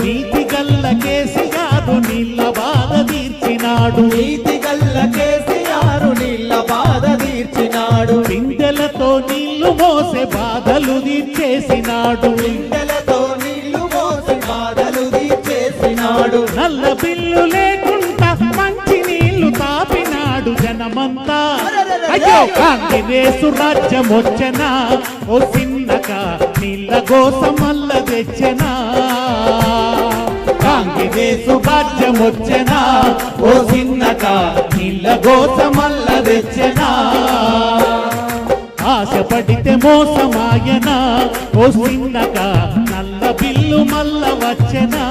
నీతి గల్ల కేసీఆర్ నీళ్ళ బాధ తీర్చినాడు. నీతి గల్ల కేసీఆర్ నీళ్ళ బాధ తీర్చినాడు. బిందెలతో నీళ్లు మోసే బాధలు తీర్చేసినాడు. బిందెలతో నీళ్లు మోసే బాధలు తీర్చేసినాడు. నల్ల బిల్లు లేకుండా మంచి నీళ్లు తాపినాడు. జనమంతా అయ్యో కాంగ్రెసు రాజ్యం వచ్చనా, ఓ సిన్నక నీళ్ళ కోసం మల్ల తెచ్చనా. కాంగ్రెసు రాజ్యం వచ్చనా, ఓ సిన్నక నీళ్ళ కోసం మల్ల తెచ్చనా. ఆశపడితే మోసమాయనా, ఓ సిన్నక నల్ల బిల్లు మల్ల వచ్చనా.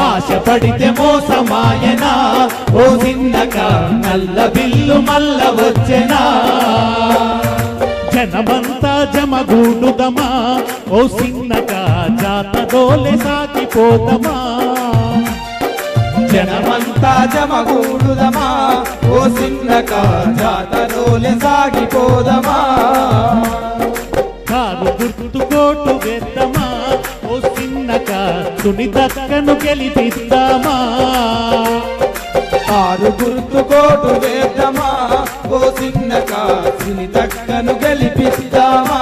ఆశపడితే మోసమాయనా, ఓ సిన్నక నల్ల బిల్లు మల్ల వచ్చనా. జనమంతా జమగూడుదమా, ఓ సిన్నక జాతరోలే సాగిపోదమా. జనమంతా జమగూడుదమా, ఓ సిన్నక జాతరోలే సాగిపోదమా. కారు గుర్తు కోటు వేద్దామా, ఓ సిన్నక సునీతక్కను గెలిపిద్దామా. కారు గుర్తు కోటు వేద్దామా, ఓ సిన్నక సునీతక్కను గెలిపిద్దామా.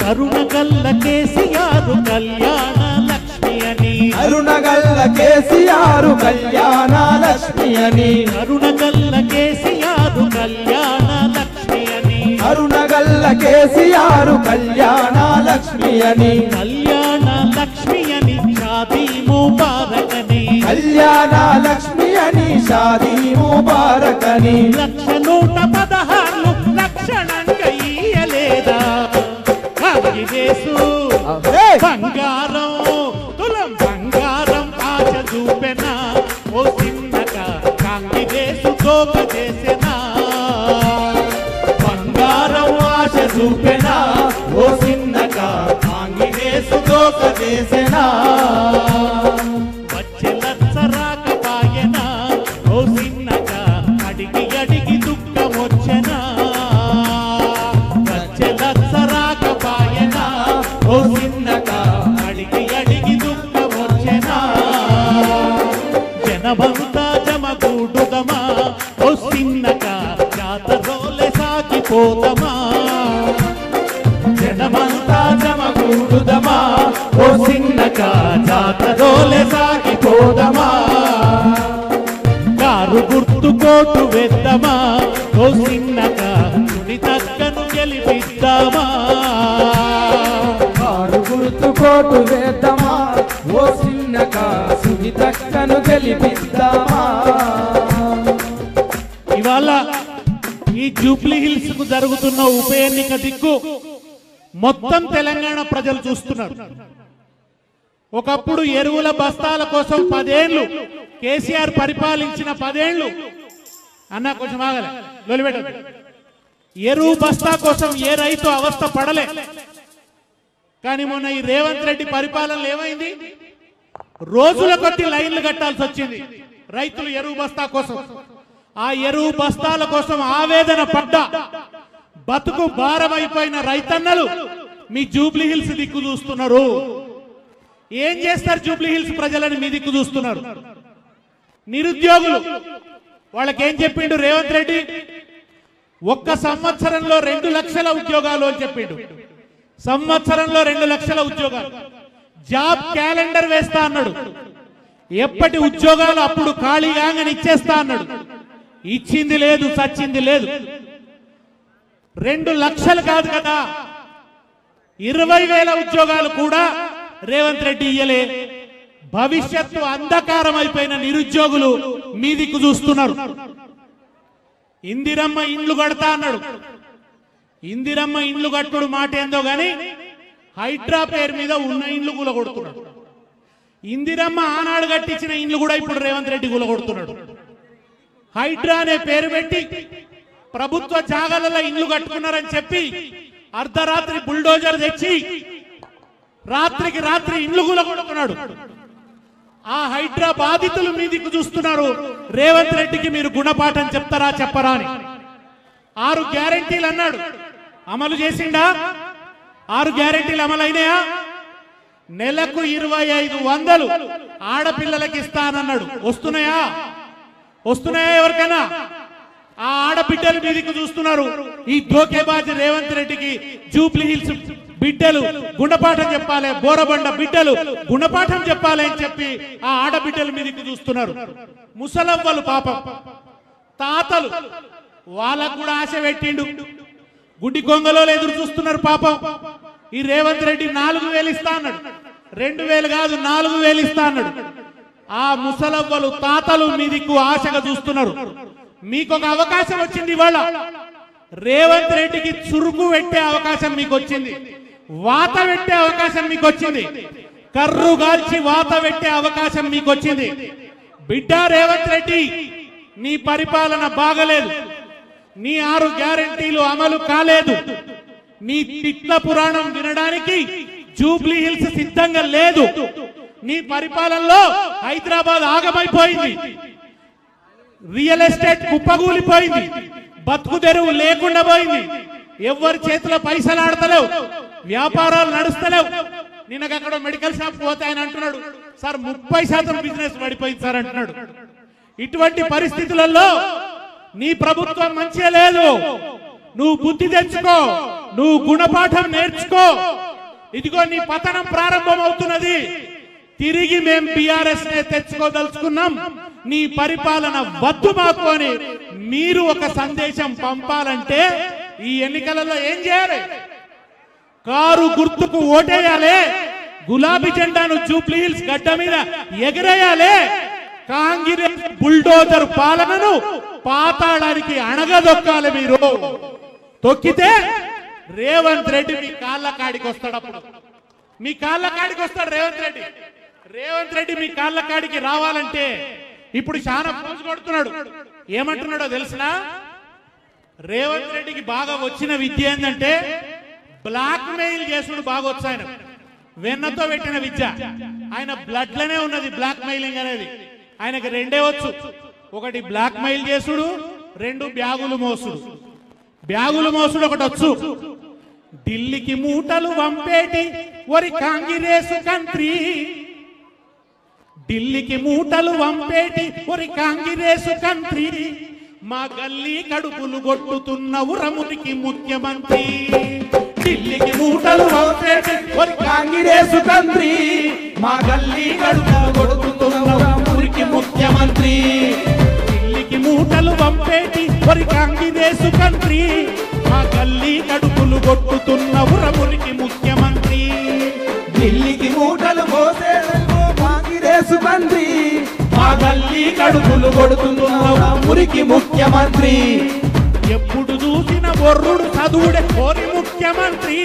కరుణ గల్ల కేసీఆర్ కళ్యాణ లక్ష్మి అని. అరుణగల్ల కేసీఆర్ కళ్యాణ లక్ష్మి అని. అరుణగల్ల కేసీఆర్ కళ్యాణ లక్ష్మి అని. అరుణగల్ల కేసీఆర్ కళ్యాణ లక్ష్మి అని. కళ్యాణ లక్ష్మి అని షాదీ ముబారక్ అని. కళ్యాణ లక్ష్మి అని షాదీ ముబారక్ అని. 1,116 లక్షణంగా ఇయ్యలేదా కాంగ్రెసు బంగారం తులం బంగారం ఆశ చూపెనా, ఓ సిన్నక కాంగ్రెసు తోక చేసెనా. బంగారం ఆశ చూపెనా, ఓ సిన్నక కాంగ్రెసు తోక చేసెనా. వచ్చే లచ్చ రాకపాయనా, ఓ సిన్నక అడిగి అడిగి దుఃఖం వచ్చెనా. వచ్చే లచ్చ రాకపాయనా, ఓ సిన్నక అడిగి అడిగి దుఃఖం వచ్చెనా. జనమంతా జమగూడుదమా, ఓ సిన్నక జాతరోలే సాగిపోదమా. జనమంతా జమగూడుదమా, ఓ సిన్నక జాతరోలే సాగిపోదమా. కారు గుర్తు కోటు వేద్దామా, ఓ సిన్నక సునీతక్కను గెలిపిద్దామా. కారు గుర్తు కోటు వేద్దామా, ఓ సిన్నక సునీతక్కను గెలిపిద్దామా. ఇవాళ ఈ జూబ్లీ హిల్స్ కు జరుగుతున్న ఉప ఎన్నిక దిక్కు మొత్తం తెలంగాణ ప్రజలు చూస్తున్నారు. ఒకప్పుడు ఎరువుల బస్తాల కోసం 10 ఏళ్లు కేసీఆర్ పరిపాలించిన 10 ఏళ్లు అన్న కొంచెం ఆగలే లొలిపెట్ట. ఎరువు బస్తా కోసం ఏ రైతు అవస్థ పడలే. కానీ మొన్న ఈ రేవంత్ రెడ్డి పరిపాలనలో ఏమైంది? రోజుల కొద్ది లైన్లు కట్టాల్సి వచ్చింది రైతులు ఎరువు బస్తా కోసం. ఆ ఎరువు బస్తాల కోసం ఆవేదన పడ్డ బతుకు భారమైపోయిన రైతన్నలు మీ జూబ్లీ హిల్స్ దిక్కు చూస్తున్నారు. ఏం చేస్తారు జూబ్లీ హిల్స్ ప్రజలని మీ దిక్కు చూస్తున్నారు. నిరుద్యోగులు వాళ్ళకేం చెప్పిండు రేవంత్ రెడ్డి? 1 సంవత్సరంలో 2 లక్షల ఉద్యోగాలు అని చెప్పిండు. సంవత్సరంలో 2 లక్షల ఉద్యోగాలు. జాబ్ క్యాలెండర్ వేస్తా అన్నాడు. ఎప్పటి ఉద్యోగాలు అప్పుడు ఖాళీగానే ఇచ్చేస్తా అన్నాడు. ఇచ్చింది లేదు, సచ్చింది లేదు. 2 లక్షలు కాదు కదా, 20,000 ఉద్యోగాలు కూడా రేవంత్ రెడ్డి ఇయ్యలే. భవిష్యత్తు అంధకారం అయిపోయిన నిరుద్యోగులు మీ దిక్కు చూస్తున్నారు. ఇందిరమ్మ ఇండ్లు కడతా అన్నాడు. ఇందిరమ్మ ఇండ్లు కట్టుడు మాట ఏందో గాని హైడ్రా పేరు మీద ఉన్న ఇండ్లు కూలగొడుతున్నాడు. ఇందిరమ్మ ఆనాడు కట్టించిన ఇండ్లు కూడా ఇప్పుడు రేవంత్ రెడ్డి కూలగొడుతున్నాడు. హైడ్రా అనే పేరు పెట్టి ప్రభుత్వ జాగాలలో ఇండ్లు కట్టుకున్నారని చెప్పి అర్ధరాత్రి బుల్డోజర్ తెచ్చి రాత్రికి రాత్రి ఇండ్లు కూలగొడుతున్నాడు. ఆ హైడ్రా బాధితులు మీ దిక్కు చూస్తున్నారు. రేవంత్ రెడ్డికి మీరు గుణపాఠం చెప్తారా చెప్పరా అని. 6 గ్యారెంటీలు అన్నాడు, అమలు చేసిండా? 6 గ్యారెంటీలు అమలైనాయా? నెలకు 2500 ఆడపిల్లలకి ఇస్తానన్నాడు. వస్తున్నాయా? ఎవరికైనా? ఆ ఆడబిడ్డలు మీదికి చూస్తున్నారు. ఈ ధోకేబాజీ రేవంత్ రెడ్డికి జూబ్లీ హిల్స్ బిడ్డలు గుణపాఠం చెప్పాలి, బోరబండ బిడ్డలు గుణపాఠం చెప్పాలి అని చెప్పి ఆ ఆడబిడ్డల మీదికి చూస్తున్నారు. ముసలవ్వలు పాపం, తాతలు, వాళ్ళకు కూడా ఆశ పెట్టిండు. గుడ్డి కొంగలో ఎదురు చూస్తున్నారు పాపం. ఈ రేవంత్ రెడ్డి 4000 ఇస్తా అన్నాడు. 2000 కాదు 4000 ఇస్తా అన్నాడు. ఆ ముసలవ్వలు తాతలు మీదికు ఆశగా చూస్తున్నారు. మీకు ఒక అవకాశం వచ్చింది ఇవాళ. రేవంత్ రెడ్డికి చురుకు పెట్టే అవకాశం మీకు వచ్చింది, వాత పెట్టే అవకాశం మీకు వచ్చింది, కర్రు గాల్చి వాత పెట్టే అవకాశం మీకు వచ్చింది. బిడ్డ రేవంత్ రెడ్డి, నీ పరిపాలన బాగలేదు, నీ 6 గ్యారెంటీలు అమలు కాలేదు, నీ తిట్ల పురాణం వినడానికి జూబ్లీ హిల్స్ సిద్ధంగా లేదు. నీ పరిపాలనలో హైదరాబాద్ ఆగమైపోయింది, రియల్ ఎస్టేట్ కుప్పగూలిపోయింది, బతుకు తెరువు లేకుండా పోయింది, ఎవరి చేతిలో పైసలు ఆడతలేవు, వ్యాపారాలు నడుస్తలేవు. నిన్నకు అక్కడ మెడికల్ షాప్ పోతే ఆయన అంటున్నాడు, సార్ 30% బిజినెస్ పడిపోయింది సార్ అంటున్నాడు. ఇటువంటి పరిస్థితులలో నీ ప్రభుత్వం మంచిగా లేదు. నువ్వు బుద్ధి తెచ్చుకో, నువ్వు గుణపాఠం నేర్చుకో. ఇదిగో నీ పతనం ప్రారంభం అవుతున్నది. తిరిగి మేము బీఆర్ఎస్ నే తెచ్చుకోదలుచుకున్నాం, నీ పరిపాలన వద్దు మాకు అని మీరు ఒక సందేశం పంపాలంటే ఈ ఎన్నికలలో ఏం చేయాలి? కారు గుర్తుకు ఓటేయాలి, గులాబీ జెండాను జూబ్లీ హిల్స్ గడ్డ మీద ఎగరేయాలి, కాంగ్రెస్ బుల్డోజర్ పాలనను పాతాళానికి అణగదొక్కాలి. మీరు తొక్కితే రేవంత్ రెడ్డి మీ కాళ్ళ కాడికి వస్తాడు. అప్పుడు మీ కాళ్ళ కాడికి వస్తాడు రేవంత్ రెడ్డి. రేవంత్ రెడ్డి మీ కాళ్ళ కాడికి రావాలంటే ఇప్పుడు చాలా పోజు కొడుతున్నాడు. ఏమంటున్నాడో తెలిసినా? రేవంత్ రెడ్డికి బాగా వచ్చిన విద్య ఏంటంటే బ్లాక్ మెయిల్ చేసుడు బాగా వచ్చు. ఆయన వెన్నతో పెట్టిన విద్య, ఆయన బ్లడ్ లోనే ఉన్నది బ్లాక్ మెయిలింగ్ అనేది. ఆయనకి 2 వచ్చు. ఒకటి బ్లాక్ మెయిల్ చేసుడు, 2 బ్యాగులు మోసుడు. బ్యాగులు మోసుడు ఒకటి వచ్చు. ఢిల్లీకి మూటలు వంపేటి ఒరి కాంగ్రెసు కంత్రి, ఢిల్లీకి మూటలు వంపేటి ఒరి కాంగ్రెసు కంత్రి, మా గల్లీ కడుపులు కొట్టుతున్న ఉరమునికి ముఖ్యమంత్రి. ఢిల్లీకి మూటలు వంపేటి ఒరి కాంగ్రెసు కంత్రి, మా గల్లీ కడుపులు కొట్టుతున్న ఉరమునికి ముఖ్యమంత్రి. ఢిల్లీకి మూటలు వంపేటి ఒరి కాంగ్రెసు కంత్రి, మా గల్లీ కడుపులు కొట్టుతున్న ఉరమునికి ముఖ్యమంత్రి. ఢిల్లీకి మూటలు మోసే కాంగ్రెసు మంత్రి, మా గల్లీ కడుపులు కొడుతున్న మురికి ముఖ్యమంత్రి. ఎప్పుడు చూసిన బొర్రుడు చదువుడే కోరి ముఖ్యమంత్రి,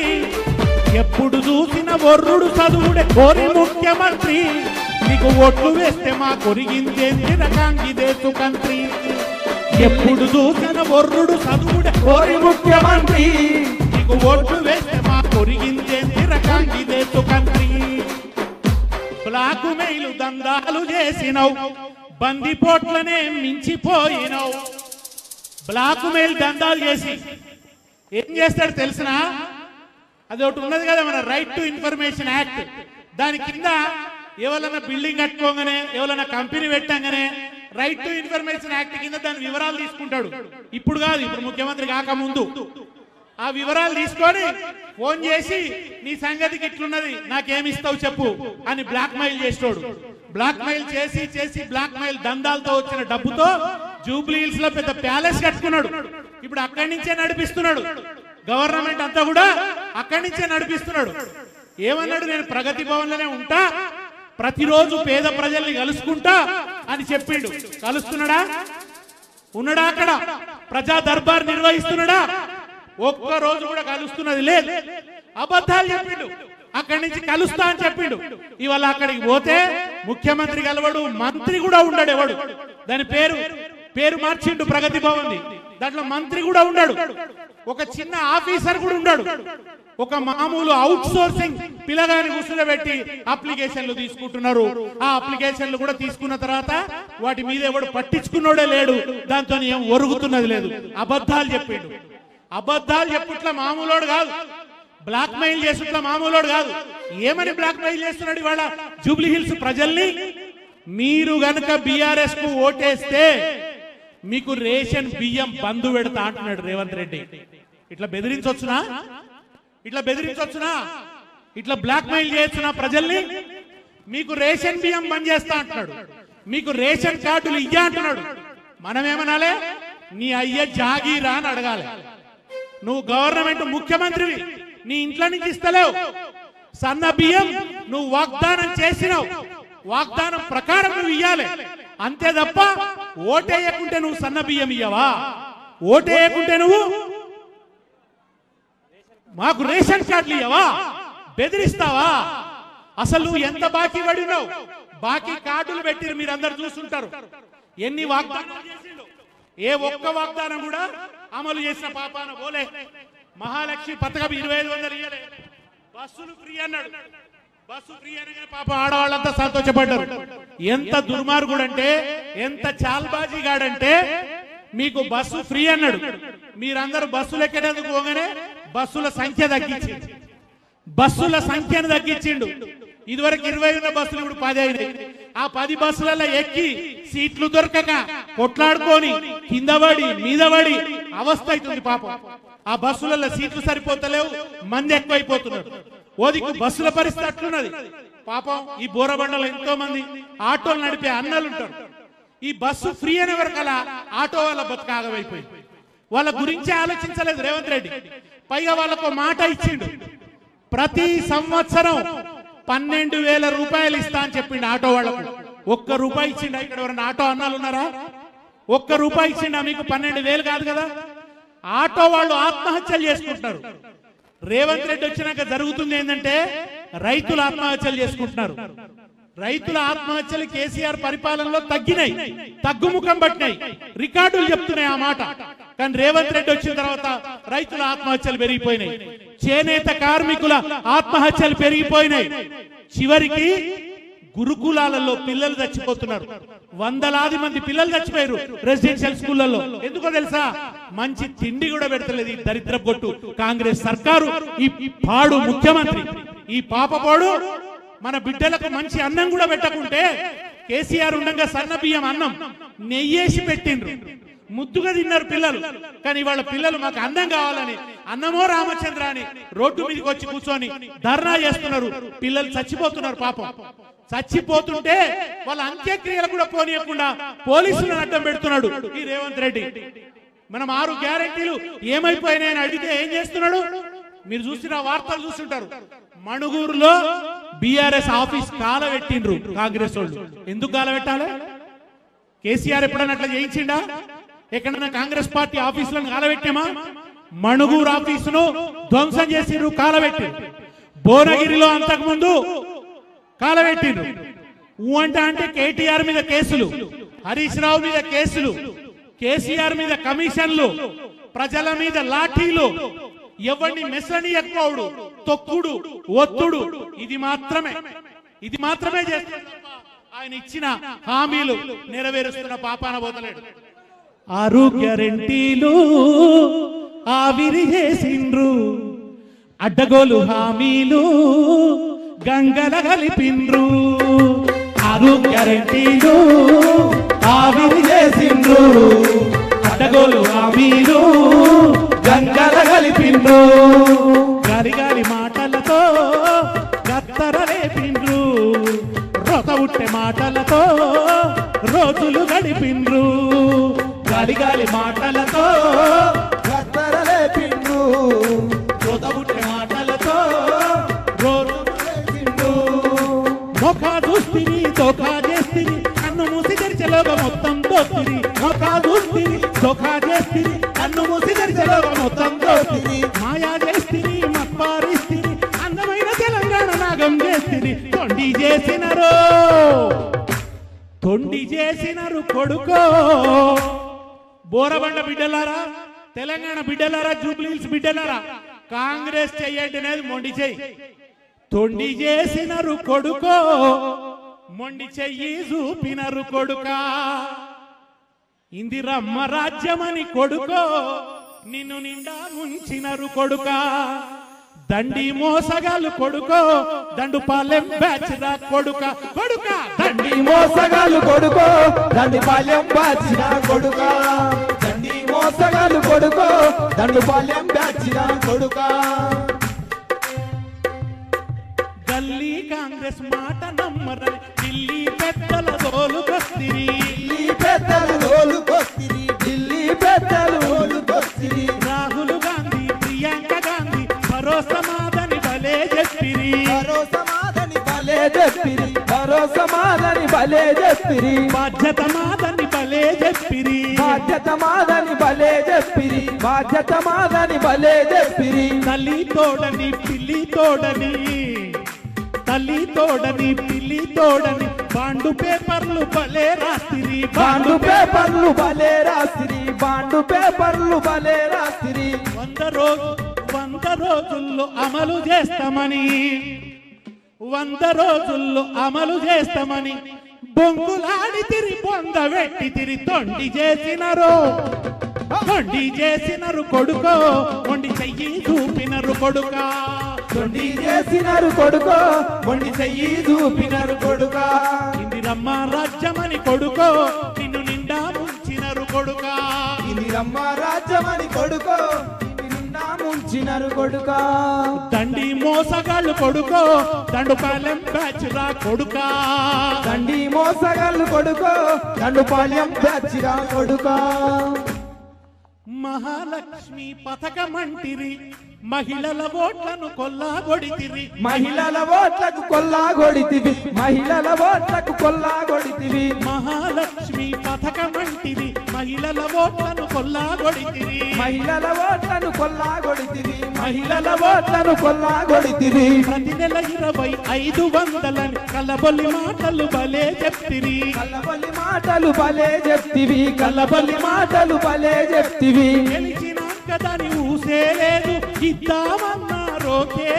ఎప్పుడు చూసిన బొర్రుడు చదువుడే కోరి ముఖ్యమంత్రి. నీకు ఓట్లు వేస్తే మా కొరిగిందేంది కాంగ్రెసు కంత్రి. ఎప్పుడు చూసిన బొర్రుడు చదువుడే కోరి ముఖ్యమంత్రి, నీకు ఓట్లు వేస్తే మా కొరిగిందేంది కాంగ్రెసు కంత్రి. బ్లాకు మెయిలు దందాలు చేసినవు, బందిపోట్లనే మించిపోయినవు. బ్లాకు మెయిల్ దందాలు చేసి ఏం చేస్తాడు తెలిసిన? అది ఒకటి ఉన్నది కదా మన రైట్ టు ఇన్ఫర్మేషన్ యాక్ట్. దాని కింద ఎవరైనా బిల్డింగ్ కట్టుకోగానే, ఎవరైనా కంపెనీ పెట్టంగానే రైట్ టు ఇన్ఫర్మేషన్ యాక్ట్ కింద దాని వివరాలు తీసుకుంటాడు. ఇప్పుడు కాదు, ఇప్పుడు ముఖ్యమంత్రి కాకముందు ఆ వివరాలు తీసుకొని ఫోన్ చేసి నీ సంగతికి ఇట్లున్నది, నాకేమిస్తావు చెప్పు అని బ్లాక్ మెయిల్ చేస్తాడు. బ్లాక్ మెయిల్ చేసి చేసి బ్లాక్ మెయిల్ దందాలతో వచ్చిన డబ్బుతో జూబ్లీ హిల్స్ లో పెద్ద ప్యాలెస్ కట్టుకున్నాడు. ఇప్పుడు అక్కడి నుంచే నడిపిస్తున్నాడు. గవర్నమెంట్ అంతా కూడా అక్కడి నుంచే నడిపిస్తున్నాడు. ఏమన్నాడు? నేను ప్రగతి భవన్ లోనే ఉంటా, ప్రతిరోజు పేద ప్రజల్ని కలుసుకుంటా అని చెప్పిండు. కలుస్తున్నాడా? ఉన్నాడా? అక్కడ ప్రజా దర్బార్ నిర్వహిస్తున్నాడా? ఒక్క రోజు కూడా కలుస్తున్నది లేదు. అబద్ధాలు చెప్పిండు. అక్కడి నుంచి కలుస్తా అని చెప్పిండు. ఇవాళ అక్కడికి పోతే ముఖ్యమంత్రి కలవడు, మంత్రి కూడా ఉండడు. ఎవడు దాని పేరు మార్చిండు ప్రగతి భవన్. దాంట్లో మంత్రి కూడా ఉన్నాడు, ఒక చిన్న ఆఫీసర్ కూడా ఉన్నాడు. ఒక మామూలు అవుట్ సోర్సింగ్ పిల్లగాని కూర్చోబెట్టి అప్లికేషన్లు తీసుకుంటున్నారు. ఆ అప్లికేషన్లు కూడా తీసుకున్న తర్వాత వాటి మీద ఎవడు పట్టించుకున్నోడే లేడు. దాంతో ఏం ఒరుగుతున్నది లేదు. అబద్ధాలు చెప్పిండు. అబద్ధాలు చెప్పుట్లా మామూలోడు కాదు. బ్లాక్ మెయిల్ చేస్తున్న మామూలుడు కాదు. ఏమని బ్లాక్ మెయిల్ చేస్తున్నాడు ఇవాళ జూబ్లీ హిల్స్ ప్రజల్ని? మీరు గనక బీఆర్ఎస్ కు ఓటేస్తే మీకు రేషన్ బియ్యం బంద్ పెడతా అంటున్నాడు రేవంత్ రెడ్డి. ఇట్లా బెదిరించొచ్చునా? ఇట్లా బెదిరించొచ్చునా? ఇట్లా బ్లాక్ మెయిల్ చేయొచ్చునా ప్రజల్ని? మీకు రేషన్ బియ్యం బంద్ చేస్తా అంటున్నాడు, మీకు రేషన్ కార్డులు ఇయ్యా అంటున్నాడు. మనం ఏమనాలే? నీ అయ్య జాగీరా అని అడగాలి. నువ్వు గవర్నమెంట్ ముఖ్యమంత్రివి, నీ ఇంట్లో నుంచి ఇస్తలేవు. సన్న బియ్యం నువ్వు వాగ్దానం చేసినావు, వాగ్దానం ప్రకారం నువ్వు ఇయ్యాలి. అంతే తప్ప ఓటేయకుంటే నువ్వు సన్న బియ్యం ఇయ్యవా? ఓటేయకుంటే నువ్వు మాకు రేషన్ కార్డులు ఇయ్యవా? బెదిరిస్తావా? అసలు నువ్వు ఎంత బాకీ పడినావు? బాకీ కార్డులు పెట్టిరు, మీరు అందరు చూస్తుంటారు. ఎన్ని వాగ్దానాలు చేసిండు, ఏ ఒక్క వాగ్దానం కూడా అమలు చేసిన పాపాన పోలే. మహాలక్ష్మి పథకం 2500 ఇయ్యలే. బస్సులు ఫ్రీ అన్నాడు, బస్సు ఫ్రీ అనగానే పాప ఆడవాళ్ళంతా సంతోషపడ్డారు. ఎంత దుర్మార్గుడు అంటే, ఎంత చాల్బాజీగాడంటే, మీకు బస్సు ఫ్రీ అన్నాడు, మీరందరూ బస్సులు ఎక్కేందుకు పోగానే బస్సుల సంఖ్య తగ్గించిండు, బస్సుల సంఖ్యను తగ్గించిండు. ఇదివరకు 20 ఉన్న బస్సులు ఇప్పుడు 10 అయినాయి. ఆ 10 బస్సులలో ఎక్కి సీట్లు దొరకక కొట్లాడుకొని కింద పడి మీద పడి అవస్థ అవుతుంది పాపం. ఆ బస్సులలో సీట్లు సరిపోతలేవు, మంది ఎక్కువైపోతున్నారు. ఓదికు బస్సుల పరిస్థితి అట్లున్నది పాపం. ఈ బోరబండలో ఎంతో మంది ఆటోలు నడిపే అన్నలు ఉంటారు. ఈ బస్సు ఫ్రీ అనే వరకలా ఆటో వాళ్ళ బతుకాగమైపోయింది. వాళ్ళ గురించి ఆలోచించలేదు రేవంత్ రెడ్డి. పైగా వాళ్ళకు మాట ఇచ్చిండు, ప్రతి సంవత్సరం 12,000 రూపాయలు ఇస్తా అని చెప్పిండు ఆటో వాళ్లకు. ఒక్క రూపాయి ఇచ్చిండా? ఇక్కడ ఎవరైనా ఆటో అన్నాలు ఉన్నారా? ఒక్క రూపాయి ఇచ్చిండా? మీకు 12,000 కాదు కదా. ఆటో వాళ్ళు ఆత్మహత్యలు చేసుకుంటున్నారు. రేవంత్ రెడ్డి వచ్చినాక జరుగుతుంది ఏంటంటే రైతులు ఆత్మహత్యలు చేసుకుంటున్నారు. రైతుల ఆత్మహత్యలు కేసీఆర్ పరిపాలనలో తగ్గినాయి, తగ్గుముఖం పట్టినాయి, రికార్డులు చెప్తున్నాయి ఆ మాట. కానీ రేవంత్ రెడ్డి వచ్చిన తర్వాత రైతుల ఆత్మహత్యలు పెరిగిపోయినాయి, చేనేత కార్మికుల ఆత్మహత్యలు పెరిగిపోయినాయి. చివరికి గురుకులాలలో పిల్లలు చచ్చిపోతున్నారు. వందలాది మంది పిల్లలు చచ్చిపోయారు రెసిడెన్షియల్ స్కూళ్లలో. ఎందుకో తెలుసా? మంచి తిండి కూడా పెడతలేదు ఈ దరిద్ర పొట్టు కాంగ్రెస్ సర్కారు, ఈ పాడు ముఖ్యమంత్రి, ఈ పాపపోడు. మన బిడ్డలకు మంచి అన్నం కూడా పెట్టకుంటే, కేసీఆర్ ఉండగా సన్న బియ్యం అన్నం నెయ్యేసి పెట్టిండ్రు, ముద్దుగా తిన్నారు పిల్లలు. కానీ వాళ్ళ పిల్లలు మాకు అన్నం కావాలని అన్నమో రామచంద్ర అని రోడ్డు మీదకి వచ్చి కూర్చొని ధర్నా చేస్తున్నారు. పిల్లలు చచ్చిపోతున్నారు పాపం. చచ్చిపోతుంటే వాళ్ళ అంత్యక్రియలు కూడా పోనీయకుండా పోలీసులను అడ్డం పెడుతున్నాడు ఈ రేవంత్ రెడ్డి. మనం 6 గ్యారెంటీలు ఏమైపోయినాయని అడిగితే ఏం చేస్తున్నాడు? మీరు చూసిన వార్తలు చూస్తుంటారు. మణుగూరులో బీఆర్ఎస్ ఆఫీస్ కాలబెట్టిండ్రు కాంగ్రెస్ వాళ్ళు. ఎందుకు కాలబెట్టాలి? కేసీఆర్ ఎప్పుడన్నా అట్లా చేయించిండా? ఎక్కడన్నా కాంగ్రెస్ పార్టీ ఆఫీసులను కాలబెట్టామా? మణుగూరు ఆఫీసును ధ్వంసం చేసిండ్రు, కాలబెట్టిండ్రు. భువనగిరిలో అంతకుముందు కాలబెట్టిండ్రు. అంటే కేటీఆర్ మీద కేసులు, హరీష్ రావు మీద కేసులు, కేసీఆర్ మీద కమిషన్లు, ప్రజల మీద లాఠీలు, ఎవరిని మెసనియకపోవుడు, తొక్కుడు, ఒత్తుడు. ఇది మాత్రమే చేస్తున్నారు. ఆయన ఇచ్చిన హామీలు నెరవేరుస్తున్న పాపాన పోతలేడు. 6 గ్యారెంటీలు ఆవిరి చేసిండ్రు, అడ్డగోలు హామీలు గంగల కలిపిండ్రు. 6 గ్యారెంటీలు ఆవిరి చేసిండ్రు, అడ్డగోలు హామీలు గంగల కలిపిండ్రు. గాలి గాలి మాటలతో గత్తర రేపిండ్రు, రొత ఉట్టే మాటలతో రోజులు గడిపిండ్రు. గాలి గాలి మాటలతో గత్తర రేపిండ్రు, రొత ఉట్టే మాటలతో రోజులు గడిపిండ్రు. మొఖా చూస్తిరి దోఖా చేస్తిరి, కన్ను మూసి తెరిచేలోగా మొత్తం దోస్తిరి. మొఖా చూస్తిరి దోఖా చేస్తిరి, కన్ను మూసి తెరిచేలోగా మొత్తం దోస్తిరి. మాయా చేస్తిరి, మప్పారిస్తిరి, అందమైన తెలంగాణ నాగం చేస్తిరి. తొండి చేసినారు కొడుకో. బోరబండ బిడ్డలారా, తెలంగాణ బిడ్డలారా, జూబ్లీ హిల్స్ బిడ్డలారా, కాంగ్రెస్ చెయ్యండి అనేది మొండి చెయ్యి. తొండి చేసినారు కొడుకో, మొండి చెయ్యి చూపినరు కొడుకా. ఇందిరమ్మ రాజ్యమని కొడుకో, నిన్ను నిండా ముంచినరు కొడుకా. దండి మోసగాళ్ళు కొడుకో దండుపాలెం బ్యాచ్ రా కొడుక కొడుక దండి మోసగాళ్ళు కొడుకో దండుపాలెం బ్యాచ్ రా కొడుక దండి మోసగాళ్ళు కొడుకో దండుపాలెం బ్యాచ్ రా కొడుక గల్లీ కాంగ్రెస్ మాట నమ్మరని ఢిల్లీ పెద్దల దోలుకొస్తిరి రాహుల్ గాంధీ ప్రియాంక గాంధీ భరోసా మాదని భలే చెప్పిరి బాధ్యత మాదని భలే చెప్పిరి తల్లి తోడని పిల్లి తోడని పిల్లి తోడని బాండు పేపర్లు భలే రాస్తిరి భలే రాస్తిరి 100 రోజుల్లో అమలు చేస్తామని బొంగులాడి తిరి పొందబెట్టి తిరి తొండి చేసినరు కొడుకో మొండి చెయ్యి చూపినరు కొడుకా ఇందిరమ్మ రాజ్యమని కొడుకో నిన్ను నిండా ముంచినరు కొడుకా దండి మోసగాళ్ళు కొడుకో దండుపాలెం బ్యాచ్ రా కొడుకా మహాలక్ష్మి పథకమంటిరి మహిళల ఓట్లను కొల్లాగొడితిరి మహాలక్ష్మి పథకమంటిరి మహిళల ఓట్లను కొల్లాగొడితిరి ప్రతి నెల 2500 కల్లబొల్లి మాటలు భలే చెప్తిరి గెలిచినాక దాని ఊసే లేదు ఇద్దామన్నా రోకే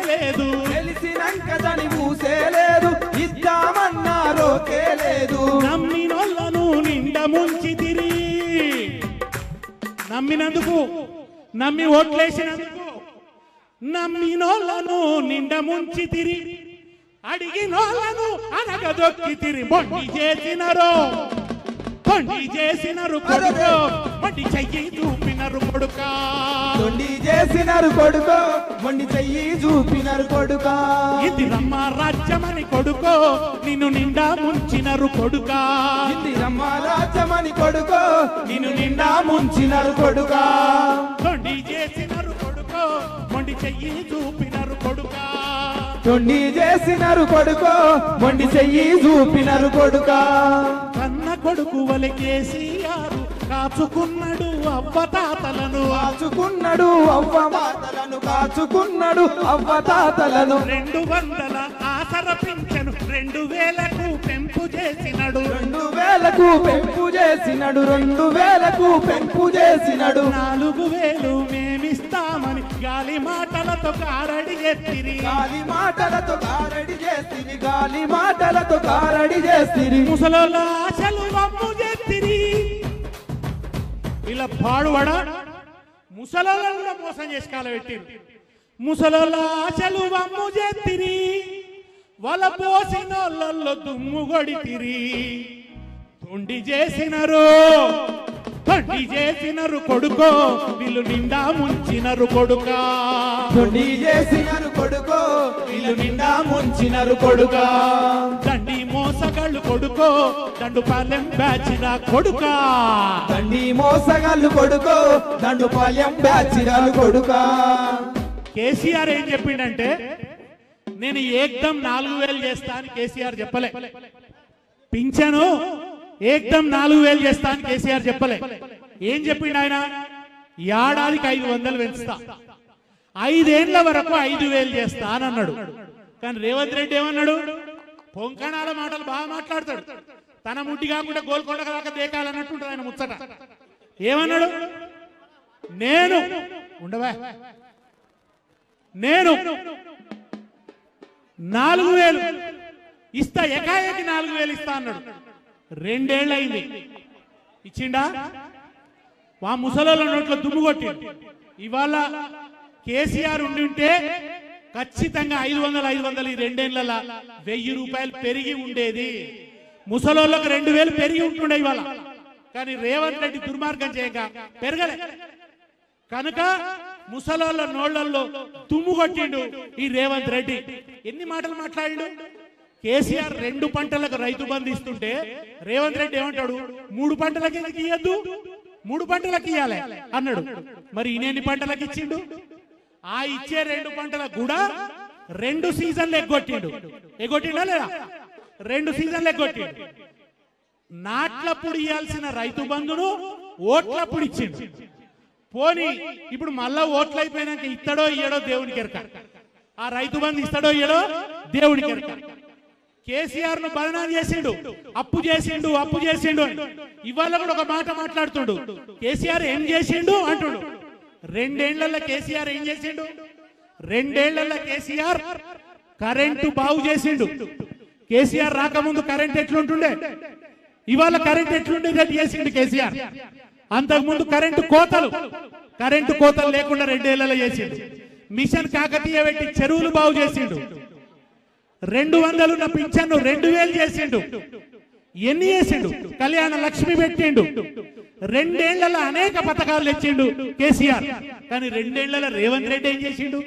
లేదు నమ్మినోళ్ళను నిండా ముంచితిరి నమ్మి ఓట్లేసినందుకు నమ్మినోళ్ళను నిండా ముంచితిరి అడిగినోళ్ళను అనగదొక్కితిరి మొండి చేసినరు కొడుకో మొండి చెయ్యి చూపినరు కొడుకా ఇందిరమ్మ రాజ్యమని కొడుకో నిన్ను నిండా ముంచినరు కొడుకా తొండి చేసినరు కొడుకో మొండి చెయ్యి చూపినరు కొడుకా కన్న కొడుకు వలె కేసీఆర్ కాచుకున్నాడు అవ్వతాతలను 200 ఆసర పింఛను 2000కు పెంపు చేసినడు 4000 మేమిస్తామని గాలి మాటలతో కారడి చేస్తిరి ముసలోళ్ళ ఆశలు వమ్ము చేస్తిరి ఇలా పాడువడ ముసలోళ్ళను కూడా మోసం చేసి కాలబెట్టిరు ముసలోళ్ళ ఆశలు వమ్ము చేస్తిరి వల పోసినోళ్ళల్లో దుమ్ము కొడితిరి తొండి చేసినరు కొడుకో వీళ్ళు నిండా ముంచినరు కొడుకా దండి మోసగాళ్ళు కొడుకో దండుపాలెం బ్యాచ్ రా కొడుకా కేసీఆర్ ఏం చెప్పిండంటే నేను ఏకదం 4000 చేస్తా అని కేసీఆర్ చెప్పలే పింఛను ఏకదం 4000 చేస్తా అని కేసీఆర్ చెప్పలే ఏం చెప్పిండు ఆయన ఏడాదికి 500 పెంచుతా 5 ఏళ్ల వరకు 5000 చేస్తా అని అన్నాడు కానీ రేవంత్ రెడ్డి ఏమన్నాడు పొంకణాల మాటలు బాగా మాట్లాడతాడు తన ముట్టి కాకుండా గోల్కొండ దాకా దేకాలన్నట్టుంటది ఆయన ముచ్చట ఏమన్నాడు నేను 4000 ఇస్తా ఏకాఏకి 4000 ఇస్తా అన్నాడు 2 ఏళ్ళు అయింది ఇచ్చిండా ఆ ముసలోళ్ళ నోట్లో దుమ్ము కొట్టి ఇవాళ కేసీఆర్ ఉండి ఉంటే ఖచ్చితంగా 500 ఈ రెండేళ్లలో 1000 రూపాయలు పెరిగి ఉండేది. ముసలోళ్ళకు 2000 పెరిగి ఉంటుండే ఇవాళ. కానీ రేవంత్ రెడ్డి దుర్మార్గం చేయక పెరగలే కనుక ముసలోళ్ళ నోళ్లలో తుమ్ము కొట్టిండు ఈ రేవంత్ రెడ్డి. ఎన్ని మాటలు మాట్లాడిండు. కేసీఆర్ 2 పంటలకు రైతు బంధు ఇస్తుంటే రేవంత్ రెడ్డి ఏమంటాడు, 3 పంటలకు ఎందుకు ఇయ్యద్దు, 3 పంటలకు ఇయ్యాలి అన్నాడు. మరి ఈయన పంటలకు ఇచ్చిండు. ఆ ఇచ్చే 2 పంటలకు కూడా 2 సీజన్లు ఎగ్గొట్టిండా లేదా? 2 సీజన్లు ఎగ్గొట్టిండు. నాట్లప్పుడు ఇయ్యాల్సిన రైతు బంధును ఓట్లప్పుడు ఇచ్చిండు. పోనీ ఇప్పుడు మళ్ళా ఓట్లు అయిపోయినాక ఇస్తాడో ఇయ్యడో దేవునికి ఎరక. ఆ రైతు బంధు ఇస్తాడో ఇయ్యడో దేవునికి ఎరక. కేసీఆర్ ను బదనాం చేసిండు, అప్పు చేసిండు అని. ఇవాళ కూడా ఒక మాట మాట్లాడుతుండు. కేసీఆర్ ఏం చేసిండు అంటుడు. 2 ఏళ్లలో కేసీఆర్ ఏం చేసిండు? 2 ఏళ్లలో కేసీఆర్ కరెంటు బాగు చేసిండు. కేసీఆర్ రాకముందు కరెంట్ ఎట్లుంటుండే, ఇవాళ కరెంట్ ఎట్లుండేది చేసిండు కేసీఆర్. అంతకుముందు కరెంటు కోతలు లేకుండా 2 ఏళ్లలో చేసిండు. మిషన్ కాకతీయ పెట్టి చెరువులు బాగు చేసిండు. 200 ఉన్న పింఛన్ను 2000 చేసిండు. ఎన్ని చేసిండు? కళ్యాణ లక్ష్మి పెట్టిండు. 2 ఏళ్లలో అనేక పథకాలు తెచ్చిండు కేసీఆర్. కానీ 2 ఏళ్లలో రేవంత్ రెడ్డి ఏం చేసిండు?